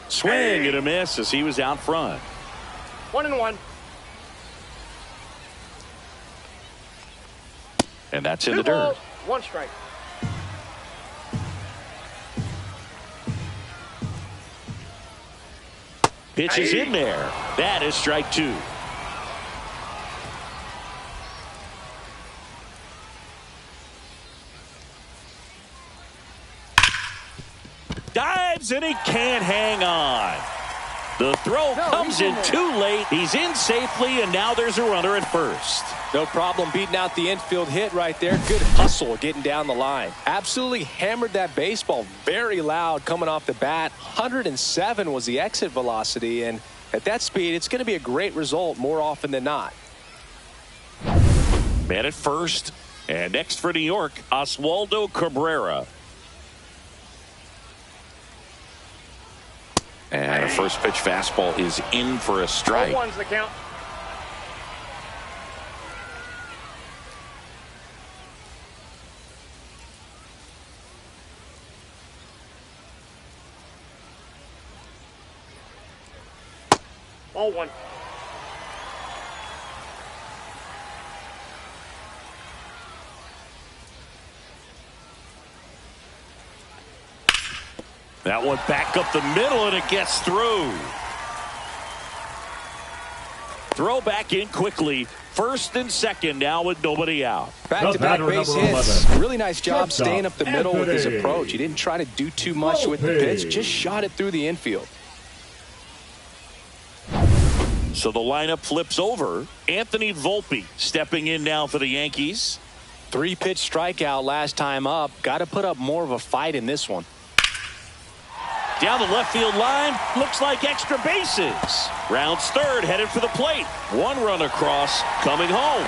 Swing and a miss as he was out front. 1-1. And that's in the dirt. 1 strike. Pitch is in there. That is strike 2. Dives and he can't hang on. The throw comes in too late. He's in safely, and now there's a runner at first. No problem beating out the infield hit right there. Good hustle getting down the line. Absolutely hammered that baseball. Very loud coming off the bat. 107 was the exit velocity, and at that speed, it's going to be a great result more often than not. Man at first, and next for New York, Oswaldo Cabrera. And a first pitch fastball is in for a strike. 1's the count. Ball 1. That one back up the middle, and it gets through. Throw back in quickly. First and second now with nobody out. Back-to-back base hits. Really nice job staying up the middle with his approach. He didn't try to do too much with the pitch. Just shot it through the infield. So the lineup flips over. Anthony Volpe stepping in now for the Yankees. 3-pitch strikeout last time up. Got to put up more of a fight in this one. Down the left field line, looks like extra bases. Rounds third, headed for the plate. 1 run across, coming home.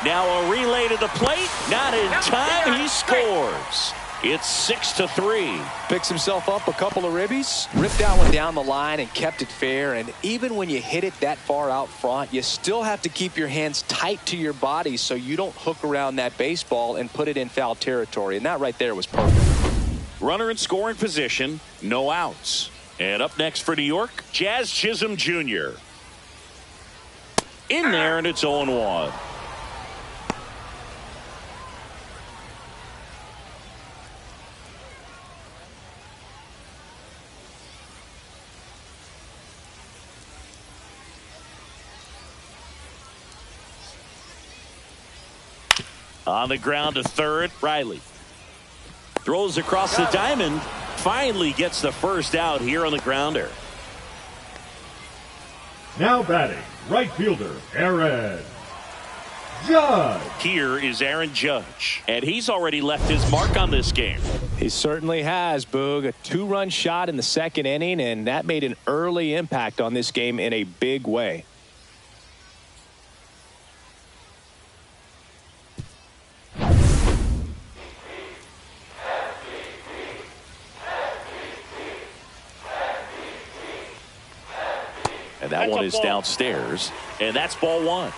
Now a relay to the plate, not in time, he scores. It's 6-3. Picks himself up a couple of ribbies, ripped that one down the line and kept it fair. And even when you hit it that far out front, you still have to keep your hands tight to your body so you don't hook around that baseball and put it in foul territory. And that right there was perfect. Runner in scoring position, no outs. And up next for New York, Jazz Chisholm Jr. In there, and it's 0-1. On the ground to third, Riley. Throws across the diamond. Finally gets the first out here on the grounder. Now batting, right fielder, Aaron Judge. Here is Aaron Judge. And he's already left his mark on this game. He certainly has, Boog. A 2-run shot in the second inning, and that made an early impact on this game in a big way. And that one is downstairs, and that's ball 1.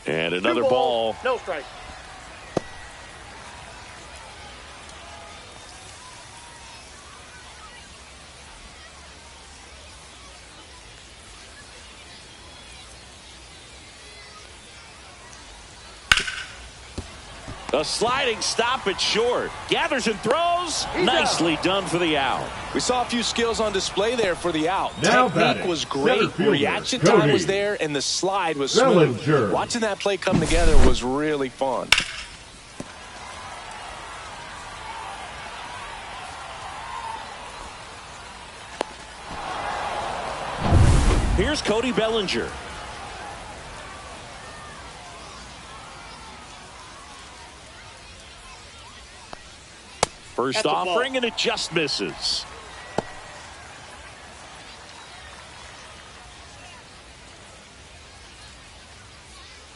And another ball. No strike. A sliding stop at short. Gathers and throws. Nicely done for the out. We saw a few skills on display there for the out. Now Technique was great. Reaction time was there, and the slide was smooth. Watching that play come together was really fun. Here's Cody Bellinger. First That's a ball. offering, and it just misses.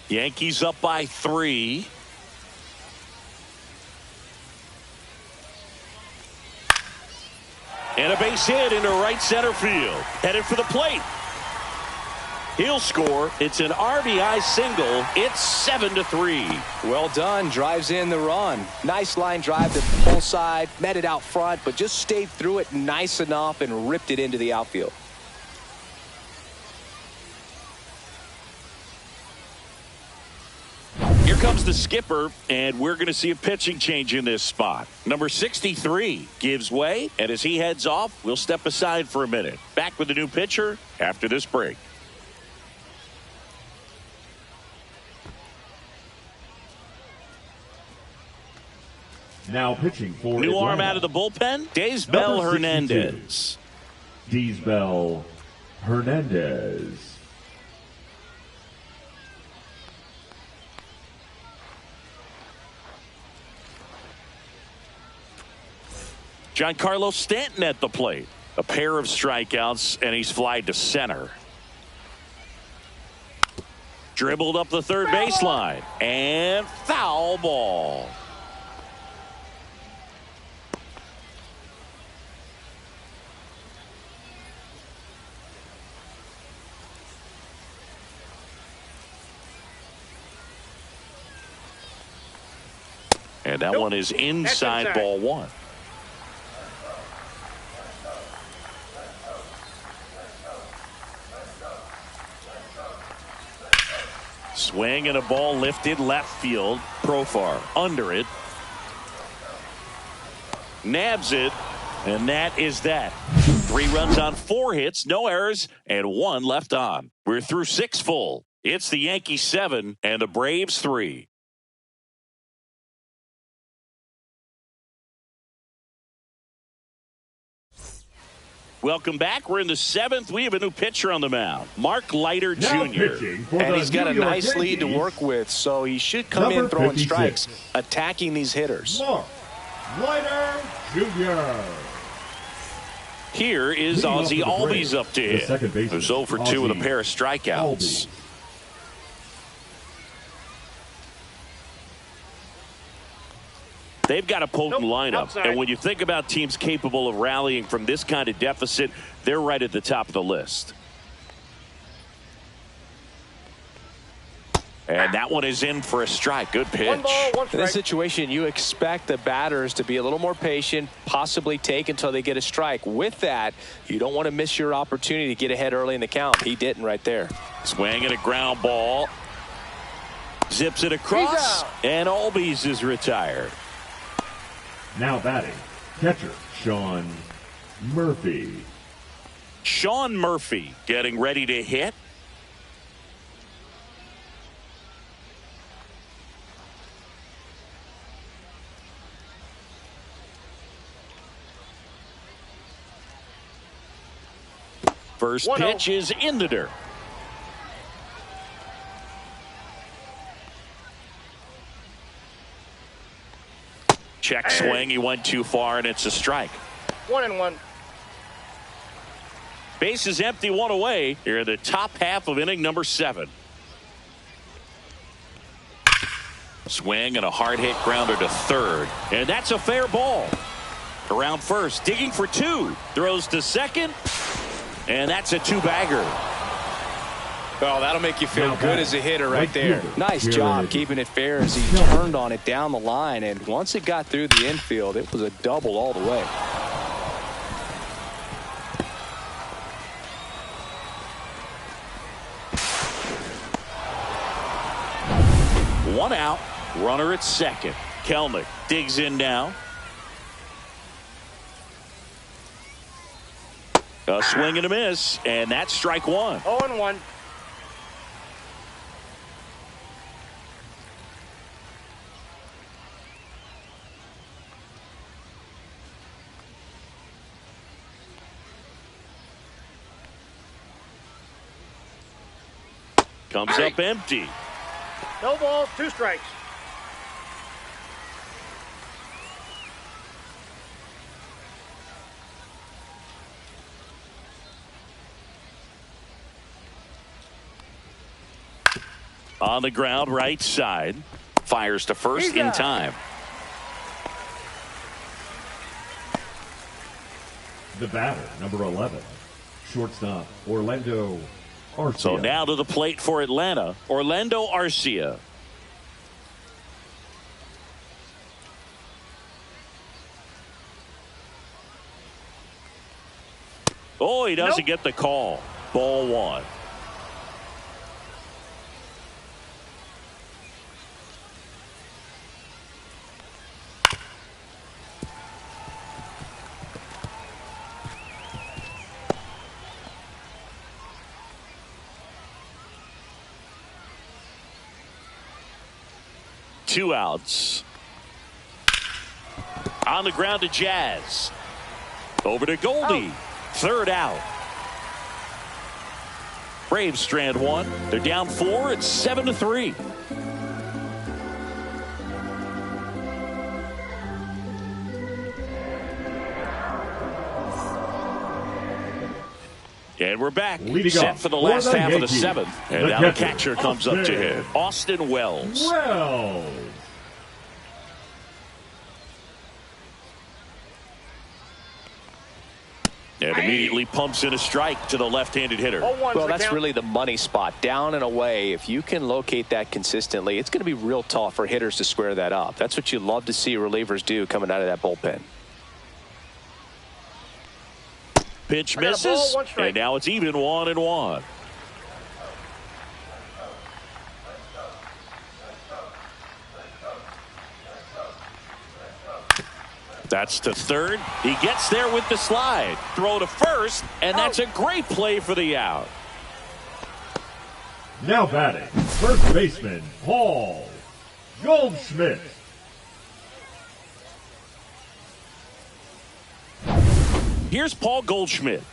Yankees up by 3. And a base hit into right center field. Headed for the plate. He'll score. It's an RBI single. It's 7-3. Well done. Drives in the run. Nice line drive to pull side. Met it out front, but just stayed through it nice enough and ripped it into the outfield. Here comes the skipper, and we're going to see a pitching change in this spot. Number 63 gives way, and as he heads off, we'll step aside for a minute. Back with the new pitcher after this break. Now pitching for New Atlanta. arm out of the bullpen, Daysbel Number 62. Hernandez. Daysbel Hernandez. Giancarlo Stanton at the plate. A pair of strikeouts, and he's flied to center. Dribbled up the third baseline, and foul ball. And that one is inside ball 1. Swing and a ball lifted left field. Profar under it. Nabs it. And that is that. 3 runs on 4 hits, no errors, and 1 left on. We're through 6 full. It's the Yankees 7 and the Braves 3. Welcome back. We're in the 7th. We have a new pitcher on the mound, Mark Leiter Now Jr. pitching for And the he's got a New York nice lead to Yankees, work with, so he should come Number in throwing 56. strikes, attacking these hitters. Mark Leiter Jr. Here is Leading off Ozzie for the Albies Braves, up to the hit. second baseman, Who's 0 for 2 with a Ozzie pair of strikeouts. Albies. They've got a potent lineup, outside. and when you think about teams capable of rallying from this kind of deficit, they're right at the top of the list. And that one is in for a strike. Good pitch. 1 ball, 1 In strike. this situation, you expect the batters to be a little more patient, possibly take until they get a strike. With that, you don't want to miss your opportunity to get ahead early in the count. He didn't right there. Swing and a ground ball. Zips it across, and Albies is retired. Now batting, catcher Sean Murphy. Sean Murphy getting ready to hit. First 1-0. pitch is in the dirt. Check swing. He went too far, and it's a strike. 1-1. Base is empty, 1 away. Here in the top half of inning number 7. Swing and a hard hit grounder to third. And that's a fair ball. Around first, digging for 2. Throws to second. And that's a 2-bagger. Oh, that'll make you feel Now good batting, as a hitter right right there. fielder, Nice Jared job keeping it fair as he turned on it down the line. And once it got through the infield, it was a double all the way. One out. Runner at second. Kelnick digs in now. A swing and a miss. And that's strike 1. 0-1. Comes up empty. No balls, 2 strikes. On the ground, right side. Fires to first in time. The batter, number 11, shortstop Orlando Arcia. So now to the plate for Atlanta, Orlando Arcia. Oh, he doesn't get the call. Ball one. Two outs. On the ground to Jazz. Over to Goldie. Third out. Braves strand one. They're down 4. It's 7-3. And we're back. Leading set off for the last half of the Yankees, 7th. And now the catcher comes up to hit. Austin Wells. And immediately pumps in a strike to the left-handed hitter. Well, that's really the money spot. Down and away. If you can locate that consistently, it's going to be real tough for hitters to square that up. That's what you love to see relievers do coming out of that bullpen. Pitch misses, and now it's even 1-1. That's to third. He gets there with the slide. Throw to first, and that's a great play for the out. Now batting, first baseman Paul Goldschmidt. Here's Paul Goldschmidt.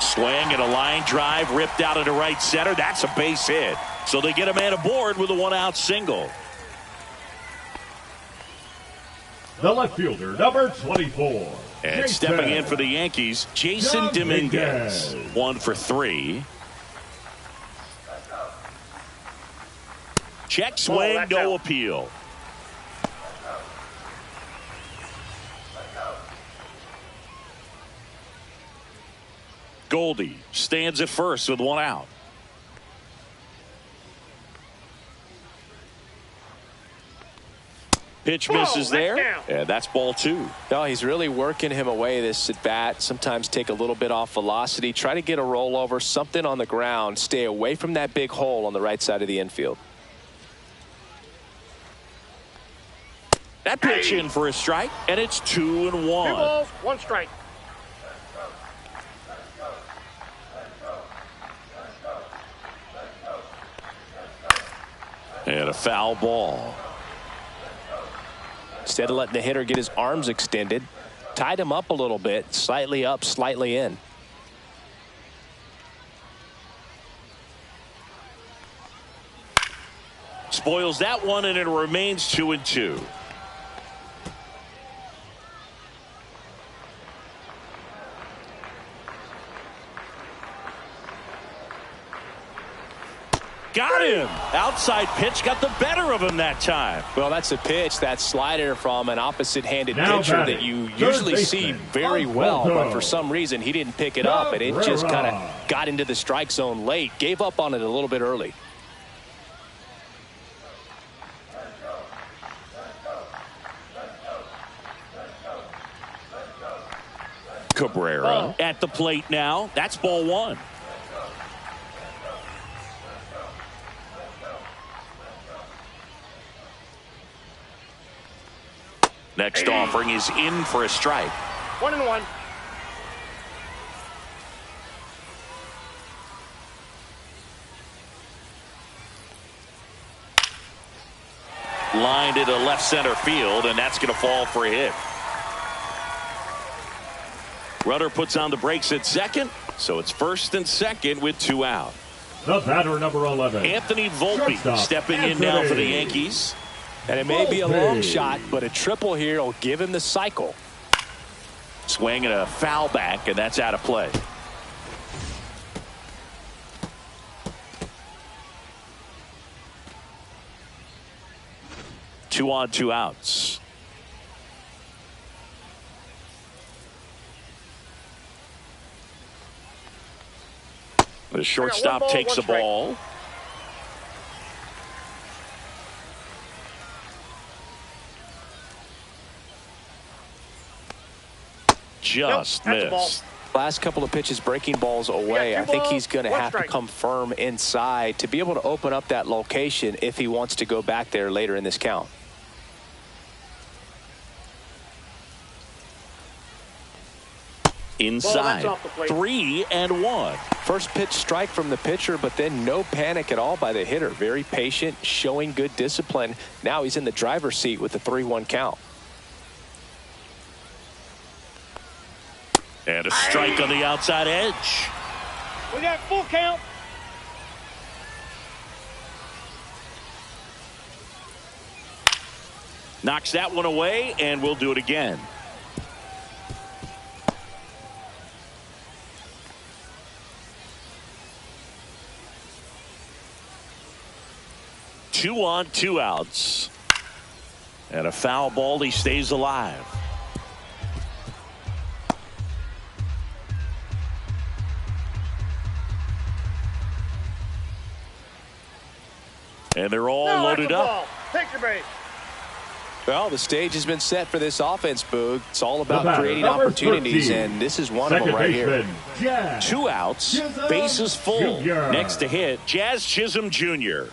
Swing and a line drive ripped out into right center. That's a base hit. So they get a man aboard with a 1-out single. The left fielder, number 24. And stepping in for the Yankees, Jason Dominguez. 1 for 3. Check swing, no appeal. Goldie stands at first with 1 out. Pitch misses there, and that's ball 2. No, he's really working him away this at bat. Sometimes take a little bit off velocity. Try to get a rollover, something on the ground. Stay away from that big hole on the right side of the infield. That pitch in for a strike, and it's 2-1. 2 balls, 1 strike. And a foul ball. Instead of letting the hitter get his arms extended, tied him up a little bit, slightly up, slightly in. Spoils that one, and it remains 2-2. Got him. Outside pitch got the better of him that time. Well, that's a pitch, that slider from an opposite-handed pitcher that you usually see very well, but for some reason he didn't pick it up, and it just kind of got into the strike zone late. Gave up on it a little bit early. Cabrera at the plate now. That's ball 1. Next offering is in for a strike. 1-1. Lined into left center field, and that's going to fall for a hit. Rudder puts on the brakes at second, so it's first and second with 2 out. The batter, number 11. Anthony Volpe stepping in now for the Yankees. And it may be a long shot, but a triple here will give him the cycle. Swing and a foul back, and that's out of play. Two on, two outs. The shortstop takes the ball. Just missed. Last couple of pitches breaking balls away. I think he's going to have to come firm inside to be able to open up that location if he wants to go back there later in this count. Inside, 3-1. First pitch strike from the pitcher, but then no panic at all by the hitter. Very patient, showing good discipline. Now he's in the driver's seat with the 3-1 count. And a strike on the outside edge. We got full count. Knocks that one away, and we'll do it again. Two on, two outs. And a foul ball. He stays alive. And they're all loaded up. Take your base. Well, the stage has been set for this offense, Boog. It's all about creating opportunities, and this is one of them right here. Two outs, bases full. Next to hit, Jazz Chisholm Jr.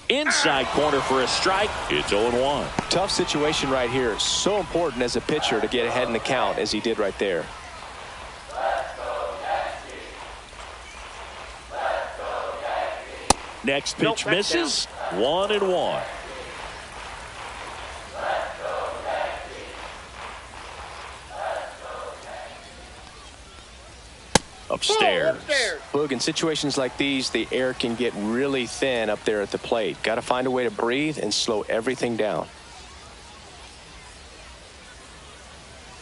Inside corner for a strike. It's 0-1. Tough situation right here. So important as a pitcher to get ahead in the count as he did right there. Next pitch misses. 1-1. Upstairs. Boog, in situations like these, the air can get really thin up there at the plate. Got to find a way to breathe and slow everything down.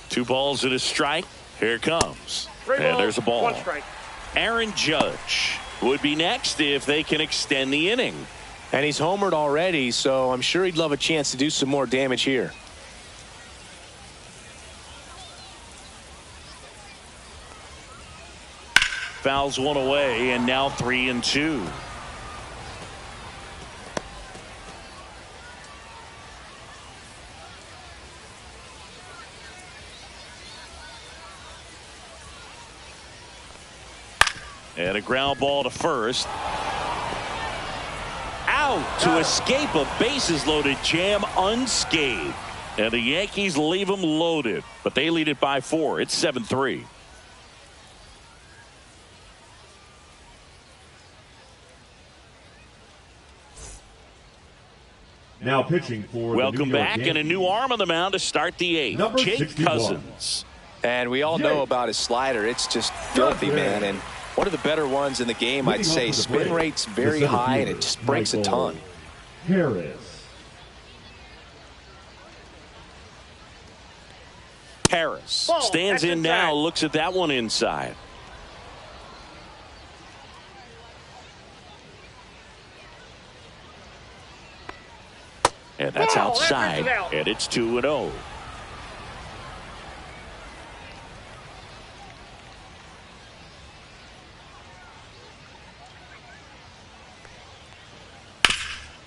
2 balls and a strike. Here it comes. 3 balls, and there's a ball. 1 strike. Aaron Judge would be next if they can extend the inning. And he's homered already, so I'm sure he'd love a chance to do some more damage here. Fouls one away, and now 3-2. And a ground ball to first. Out to escape a bases loaded jam unscathed. And the Yankees leave them loaded, but they lead it by 4. It's 7-3. Now pitching for welcome the New York back, Yankees. and a new arm on the mound to start the 8th. Number Jake 61. Cousins. And we all know about his slider. It's just filthy, man. And one of the better ones in the game, I'd say. Spin rate's very high, and it just breaks a ton. Harris stands in now, looks at that one inside. And that's outside, and it's 2-0.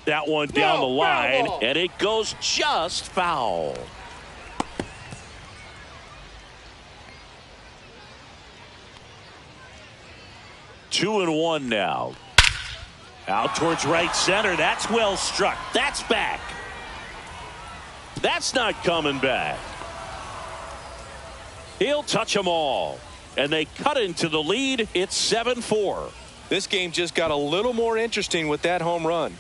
That one down the line, and it goes just foul. Two and one now. Out towards right center. That's well struck. That's back. That's not coming back. He'll touch them all. And they cut into the lead. It's 7-4. This game just got a little more interesting with that home run.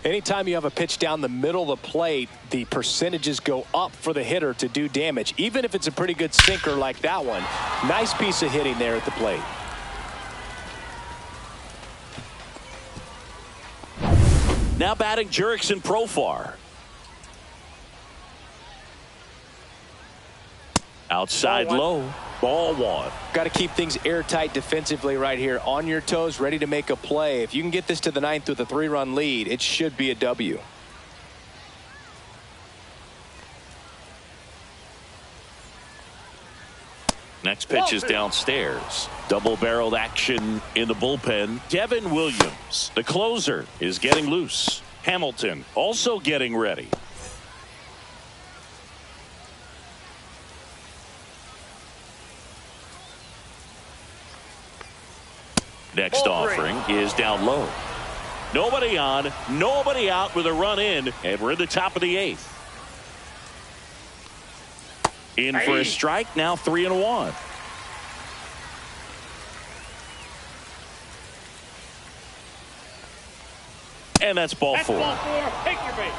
Anytime you have a pitch down the middle of the plate, the percentages go up for the hitter to do damage, even if it's a pretty good sinker like that one. Nice piece of hitting there at the plate. Now batting Jurickson Profar. Outside low. Ball one. Got to keep things airtight defensively right here. On your toes, ready to make a play. If you can get this to the ninth with a 3-run lead, it should be a W. Next pitch is downstairs. Double-barreled action in the bullpen. Devin Williams, the closer, is getting loose. Hamilton also getting ready. Next offering is down low. Nobody on, nobody out with a run in, and we're in the top of the 8th. In for a strike, now 3-1. And that's ball four. Take your base.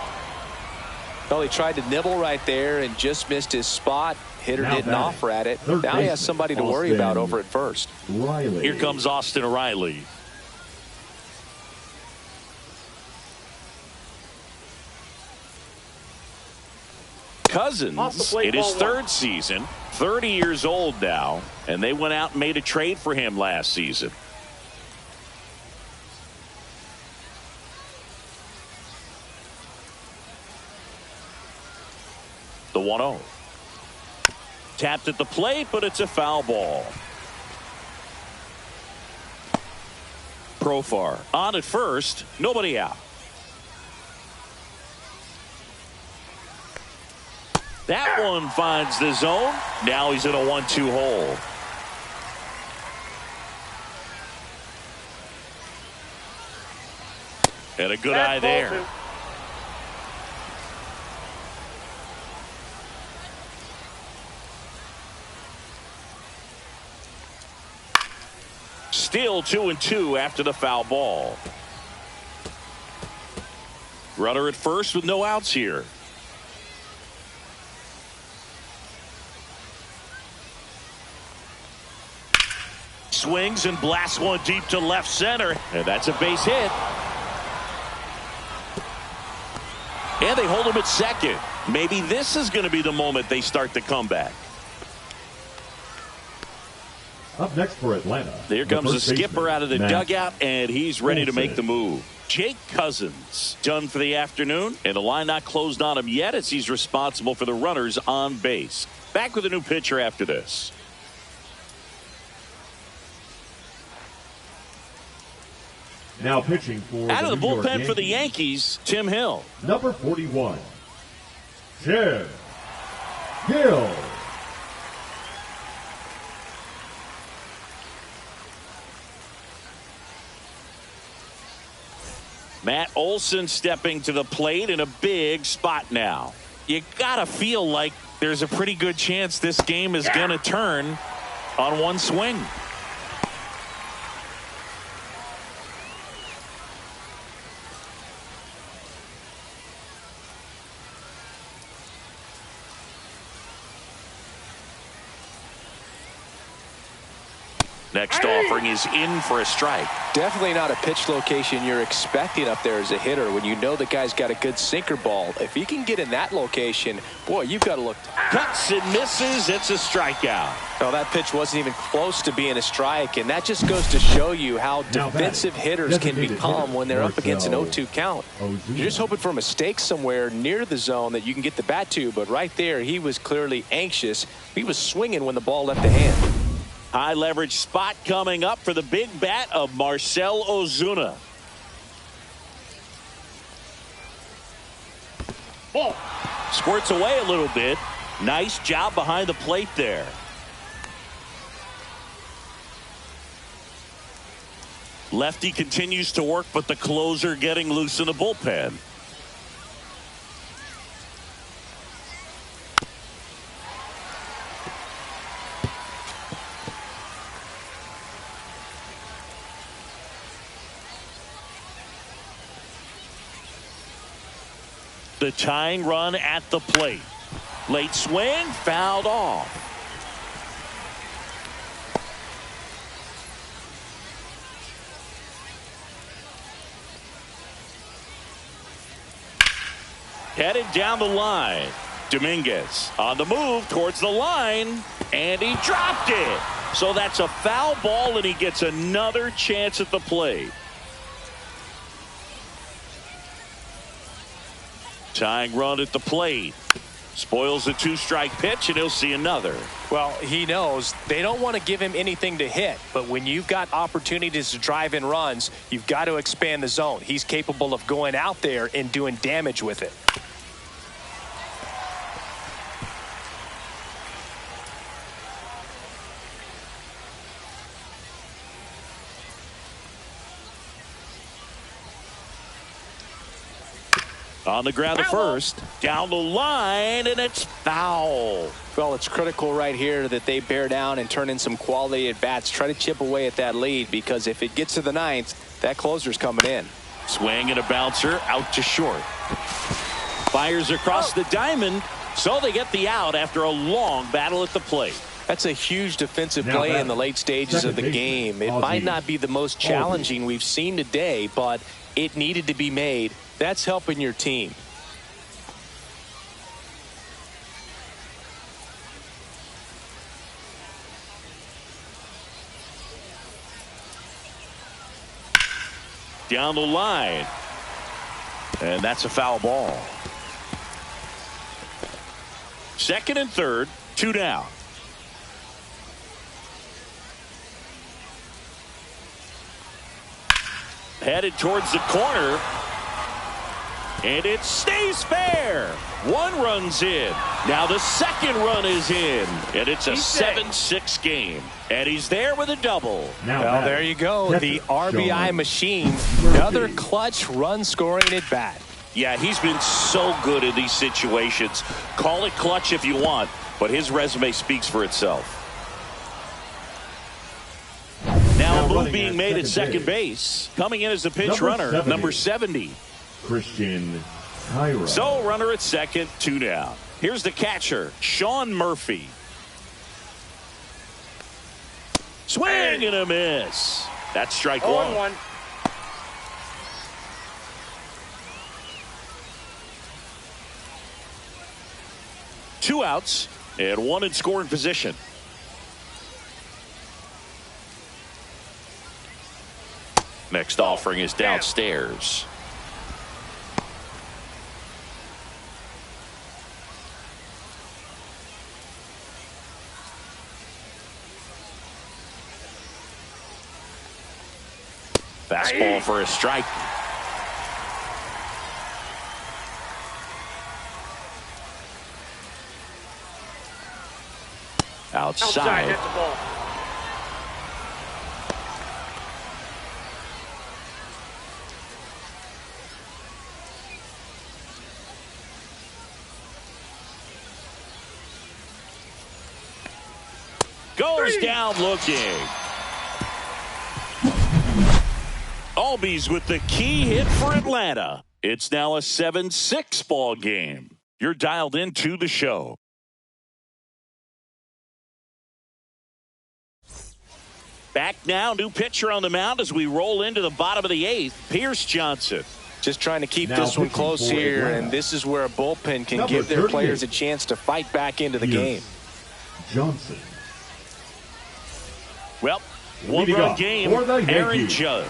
Well, he tried to nibble right there and just missed his spot. Hitter didn't offer at it. Now he has somebody to worry about over at first. Riley. Here comes Austin Riley. Cousins in his 3rd season, 30 years old now, and they went out and made a trade for him last season. The 1-0. Tapped at the plate, but it's a foul ball. Profar on at first, nobody out. That one finds the zone. Now he's in a 1-2 hole. And a good eye there. Still 2-2 after the foul ball. Runner at first with no outs here. Swings and blasts one deep to left center, and that's a base hit. And they hold him at second. Maybe this is going to be the moment they start the comeback. Up next for Atlanta. There comes the skipper out of the dugout, and he's ready to make Olsen. the move. Jake Cousins done for the afternoon, and the line not closed on him yet as he's responsible for the runners on base. Back with a new pitcher after this. Now pitching for Out of the New York bullpen for the Yankees, Yankees, Tim Hill. number 41, Tim Hill. Matt Olson stepping to the plate in a big spot now. You gotta feel like there's a pretty good chance this game is gonna turn on one swing. Next offering is in for a strike. Definitely not a pitch location you're expecting up there as a hitter when you know the guy's got a good sinker ball. If he can get in that location, boy, you've got to look. Cuts and misses. It's a strikeout. Oh, that pitch wasn't even close to being a strike, and that just goes to show you how defensive hitters can become when they're up against an 0-2 count. You're just hoping for a mistake somewhere near the zone that you can get the bat to, but right there he was clearly anxious. He was swinging when the ball left the hand. High leverage spot coming up for the big bat of Marcell Ozuna. Ball. Squirts away a little bit. Nice job behind the plate there. Lefty continues to work, but the closer getting loose in the bullpen. the tying run at the plate. Late swing, fouled off. Headed down the line. Dominguez on the move towards the line, and he dropped it. So that's a foul ball, and he gets another chance at the plate. Tying run at the plate. Spoils the two-strike pitch, and he'll see another. Well, he knows they don't want to give him anything to hit, but when you've got opportunities to drive in runs, you've got to expand the zone. He's capable of going out there and doing damage with it. On the ground to first, down the line, and it's foul. Well, it's critical right here that they bear down and turn in some quality at bats. Try to chip away at that lead, because if it gets to the ninth, that closer's coming in. Swing and a bouncer out to short. Fires across the diamond, so they get the out after a long battle at the plate. That's a huge defensive play in the late stages of the game. It might not be the most challenging we've seen today, but it needed to be made. That's helping your team. Down the line. And that's a foul ball. Second and third, 2 down. Headed towards the corner. And it stays fair. 1 run's in. Now the second run is in. And it's a 7-6 game. And he's there with a double. Well, there you go. The RBI machine. Another clutch run scoring at bat. Yeah, he's been so good in these situations. Call it clutch if you want, but his resume speaks for itself. Now a move being made at second base. Coming in as a pinch runner, number 70. Christian Tyra. So runner at second, 2 down. Here's the catcher, Sean Murphy. Swing and a miss. That's strike 1. 0-1. Two outs and 1 in scoring position. Next offering is downstairs. Fastball for a strike. Outside. Hit the ball. Goes down looking. Albies with the key hit for Atlanta. It's now a 7-6 ball game. You're dialed into the show. Back now, new pitcher on the mound as we roll into the bottom of the 8th. Pierce Johnson. Just trying to keep this one close here, and this is where a bullpen can give their players a chance to fight back into the game. Johnson. Well, 1-run game, Aaron Judge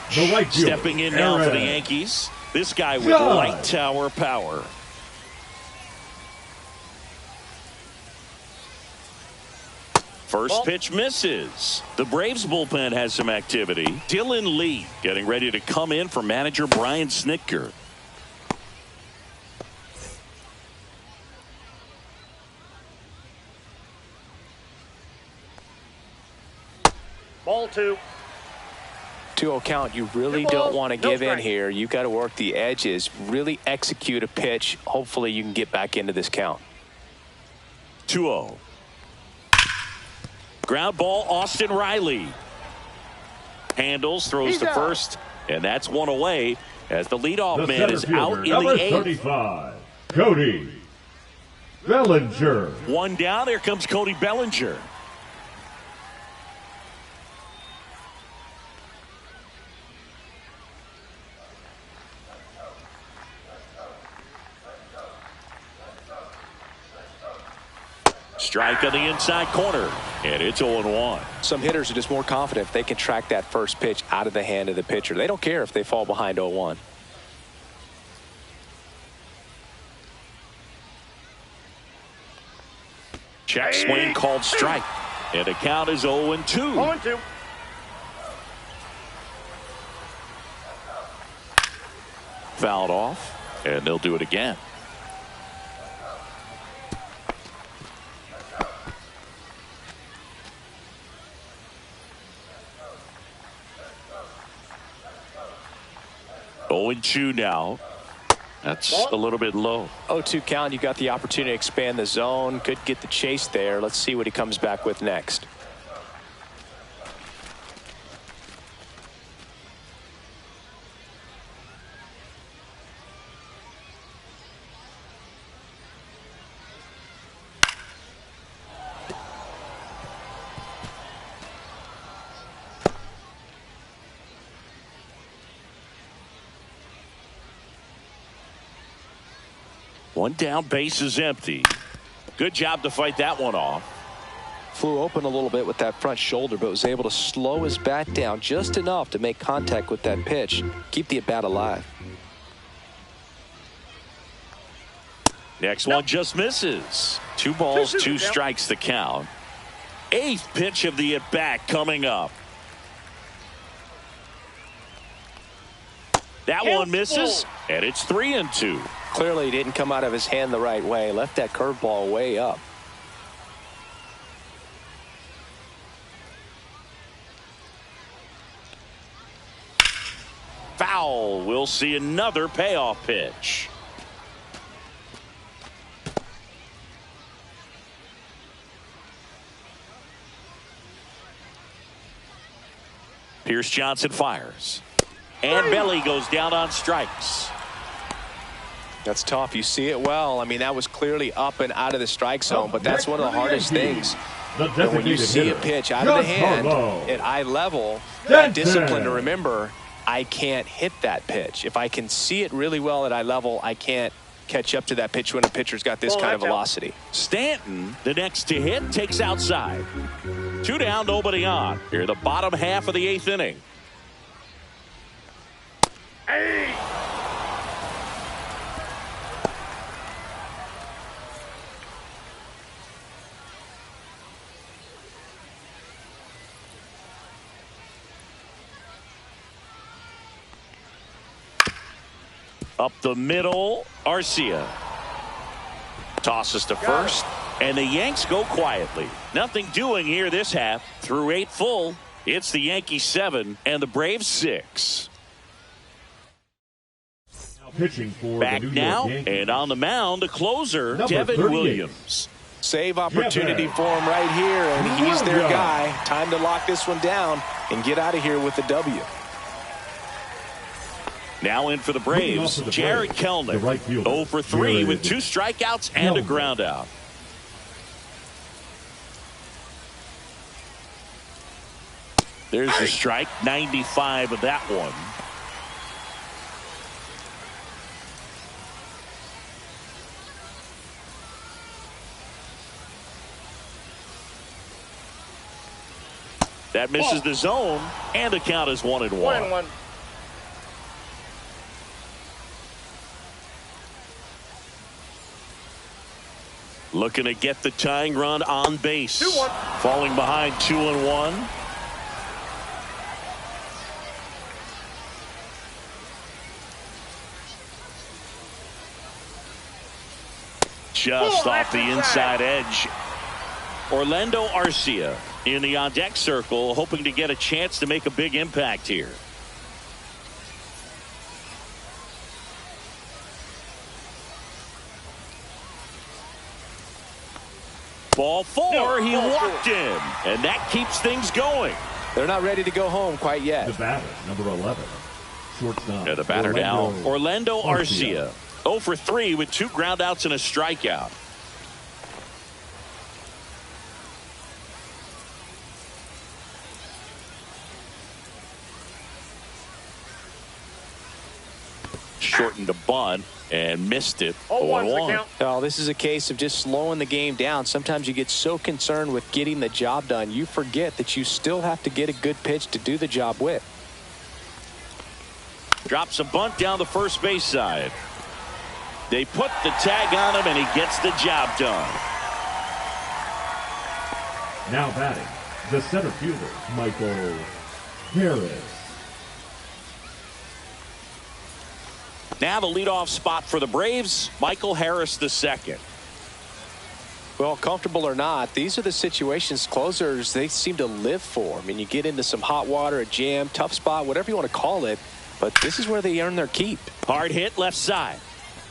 stepping in now for the Yankees. This guy with light tower power. First pitch misses. The Braves bullpen has some activity. Dylan Lee getting ready to come in for manager Brian Snitker. Ball 2. 2-0 count. You really don't want to give in here. You got to work the edges, really execute a pitch. Hopefully you can get back into this count. 2-0. Ground ball, Austin Riley. Handles, throws to first, and that's one away as the leadoff man is out in the 8th. Cody Bellinger. One down. Here comes Cody Bellinger. Strike on the inside corner, and it's 0-1. Some hitters are just more confident if they can track that first pitch out of the hand of the pitcher. They don't care if they fall behind 0-1. Check swing called strike, and the count is 0-2. 0-2. Fouled off, and they'll do it again. Oh, 0-2 now. That's a little bit low. 0-2 count. You got the opportunity to expand the zone. Could get the chase there. Let's see what he comes back with next. One down, base is empty. Good job to fight that one off. Flew open a little bit with that front shoulder, but was able to slow his bat down just enough to make contact with that pitch. Keep the at-bat alive. Next one just misses. 2 balls, 2 strikes the count. 8th pitch of the at-bat coming up. That one misses, and it's 3-2. Clearly didn't come out of his hand the right way. Left that curveball way up. Foul. We'll see another payoff pitch. Pierce Johnson fires. And Belly goes down on strikes. That's tough. You see it well. I mean, that was clearly up and out of the strike zone, but that's one of the hardest things. And when you see a pitch out of the hand at eye level, that discipline to remember, I can't hit that pitch. If I can see it really well at eye level, I can't catch up to that pitch when a pitcher's got this kind of velocity. Stanton, the next to hit, takes outside. 2 down, nobody on. Here, the bottom half of the 8th inning. Up the middle, Arcia tosses to first, and the Yanks go quietly. Nothing doing here this half. Through 8 full, it's the Yankees 7 and the Braves 6. Pitching for back the New now, York Yankees. And on the mound, the closer, Number Devin 38. Williams. Save opportunity for him right here, and he's their guy. Time to lock this one down and get out of here with the W. Now in for the Braves, Jared Kelnick, 0 for 3 with 2 strikeouts and a ground out. There's the strike, 95 of that one. That misses the zone, and the count is 1-1. 1-1. Looking to get the tying run on base. 2-1. Falling behind 2-1. Just off the inside edge. Orlando Arcia in the on-deck circle, hoping to get a chance to make a big impact here. Ball 4, he walked in, and that keeps things going. They're not ready to go home quite yet. The batter, number 11, shortstop. The batter now, Orlando Arcia. 0 for 3 with 2 groundouts and a strikeout. Shortened a bunt and missed it. 0-1. Oh, this is a case of just slowing the game down. Sometimes you get so concerned with getting the job done, you forget that you still have to get a good pitch to do the job with. Drops a bunt down the first base side. They put the tag on him, and he gets the job done. Now batting, the center fielder, Michael Harris. Now the leadoff spot for the Braves, Michael Harris II. Well, comfortable or not, these are the situations closers they seem to live for. I mean, you get into some hot water, a jam, tough spot, whatever you want to call it, but this is where they earn their keep. Hard hit left side.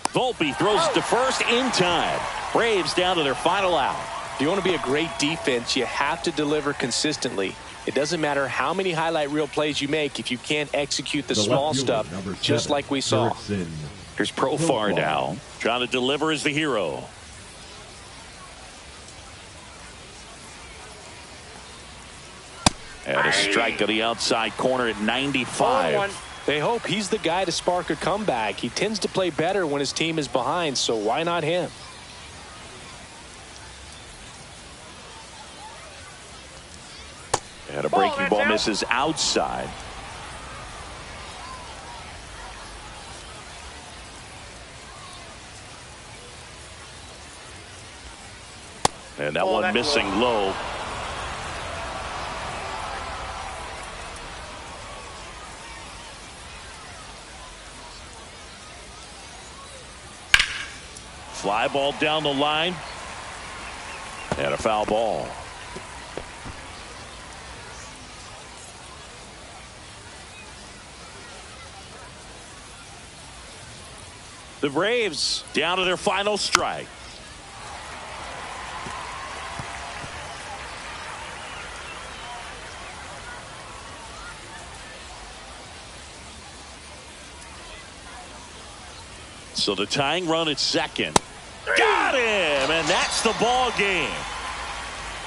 Volpe throws it to first in time. Braves down to their final out. If you want to be a great defense, you have to deliver consistently. It doesn't matter how many highlight reel plays you make if you can't execute the small stuff, just like we saw. Here's Profar now, trying to deliver as the hero. And a strike to the outside corner at 95. They hope he's the guy to spark a comeback. He tends to play better when his team is behind, so why not him? And a breaking ball misses outside. And that one missing low. Fly ball down the line. And a foul ball. The Braves down to their final strike. So the tying run at second. Got him, and that's the ball game.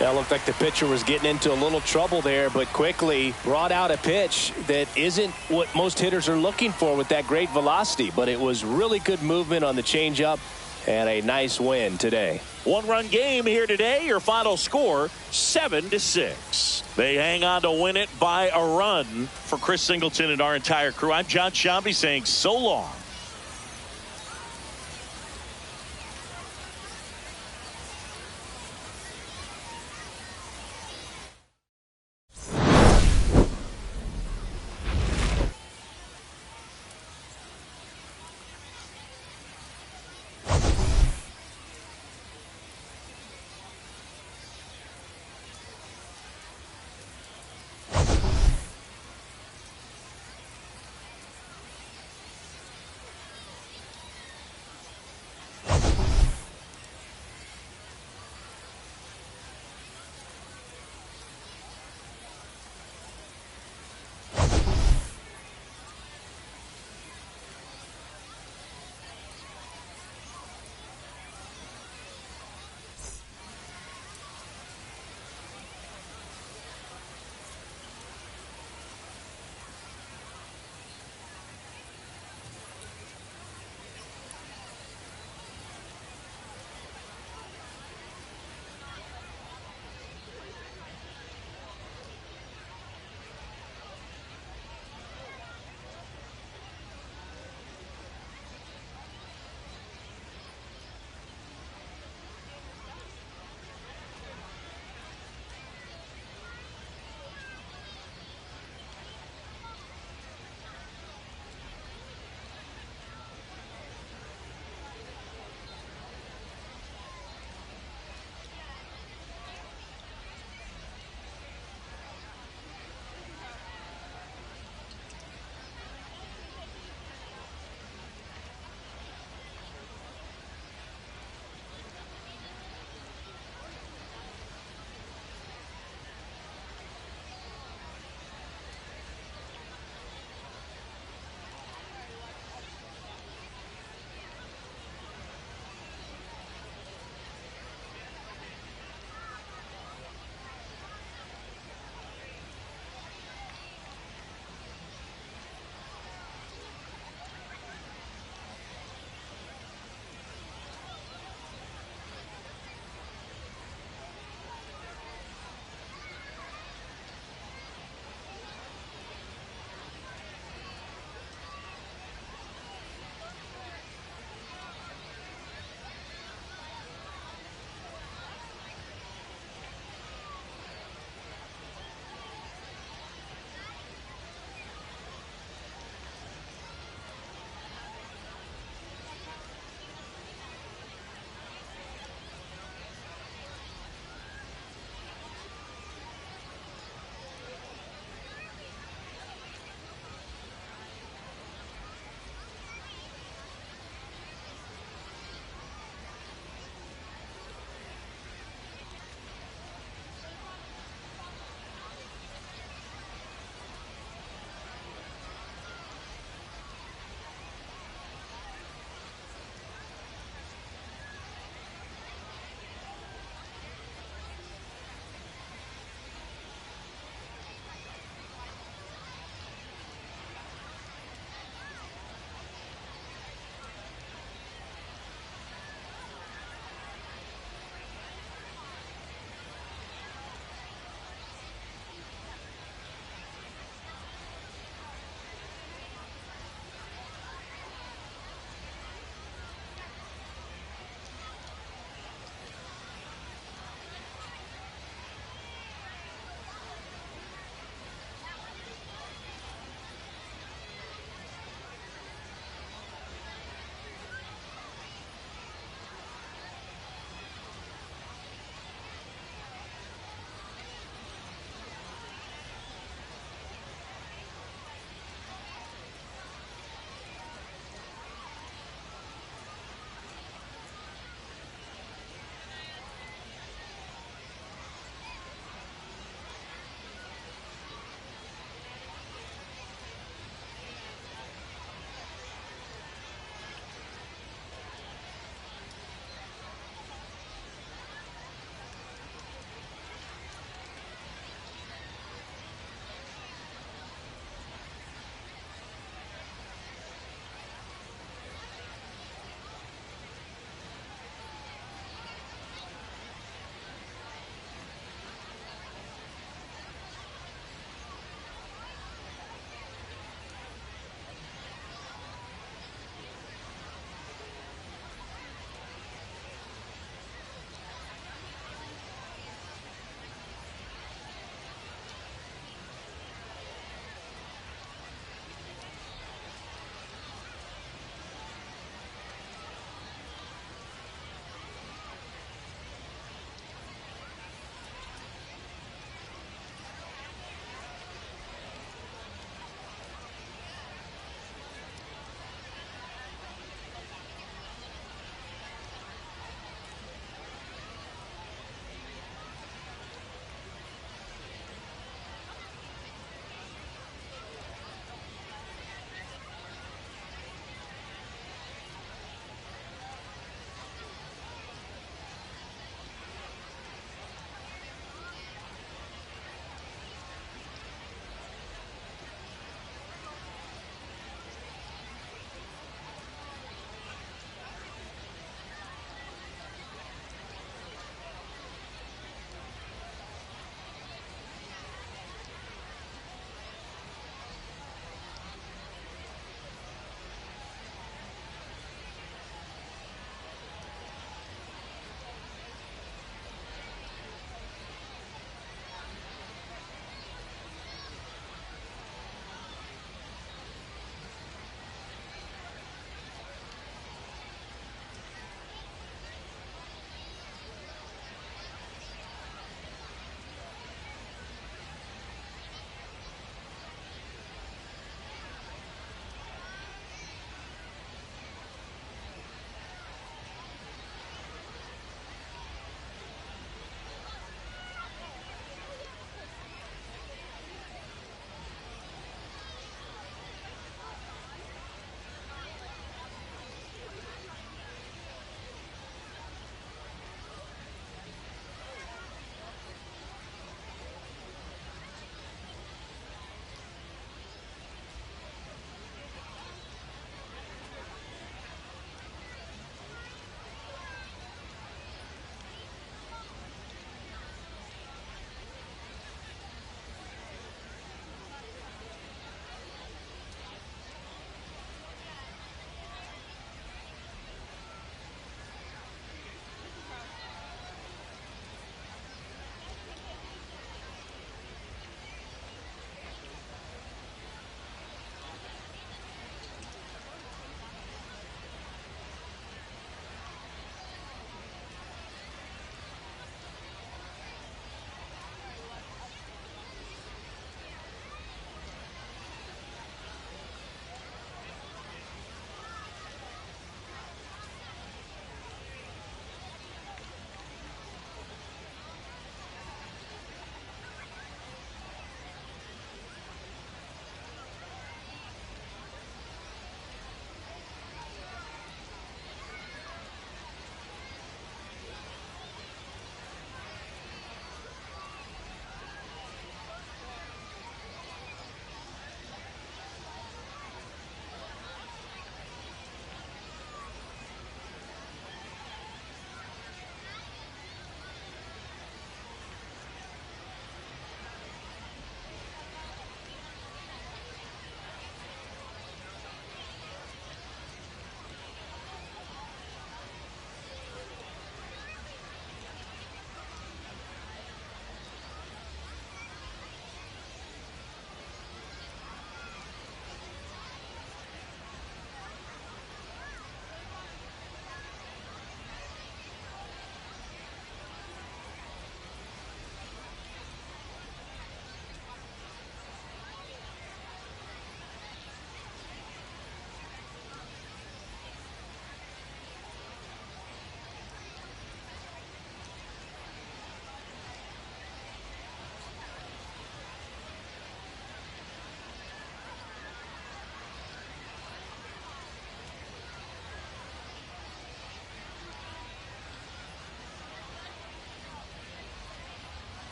That looked like the pitcher was getting into a little trouble there, but quickly brought out a pitch that isn't what most hitters are looking for with that great velocity, but it was really good movement on the changeup and a nice win today. 1-run game here today. Your final score 7-6. They hang on to win it by a run. For Chris Singleton and our entire crew, I'm John Shambi saying so long.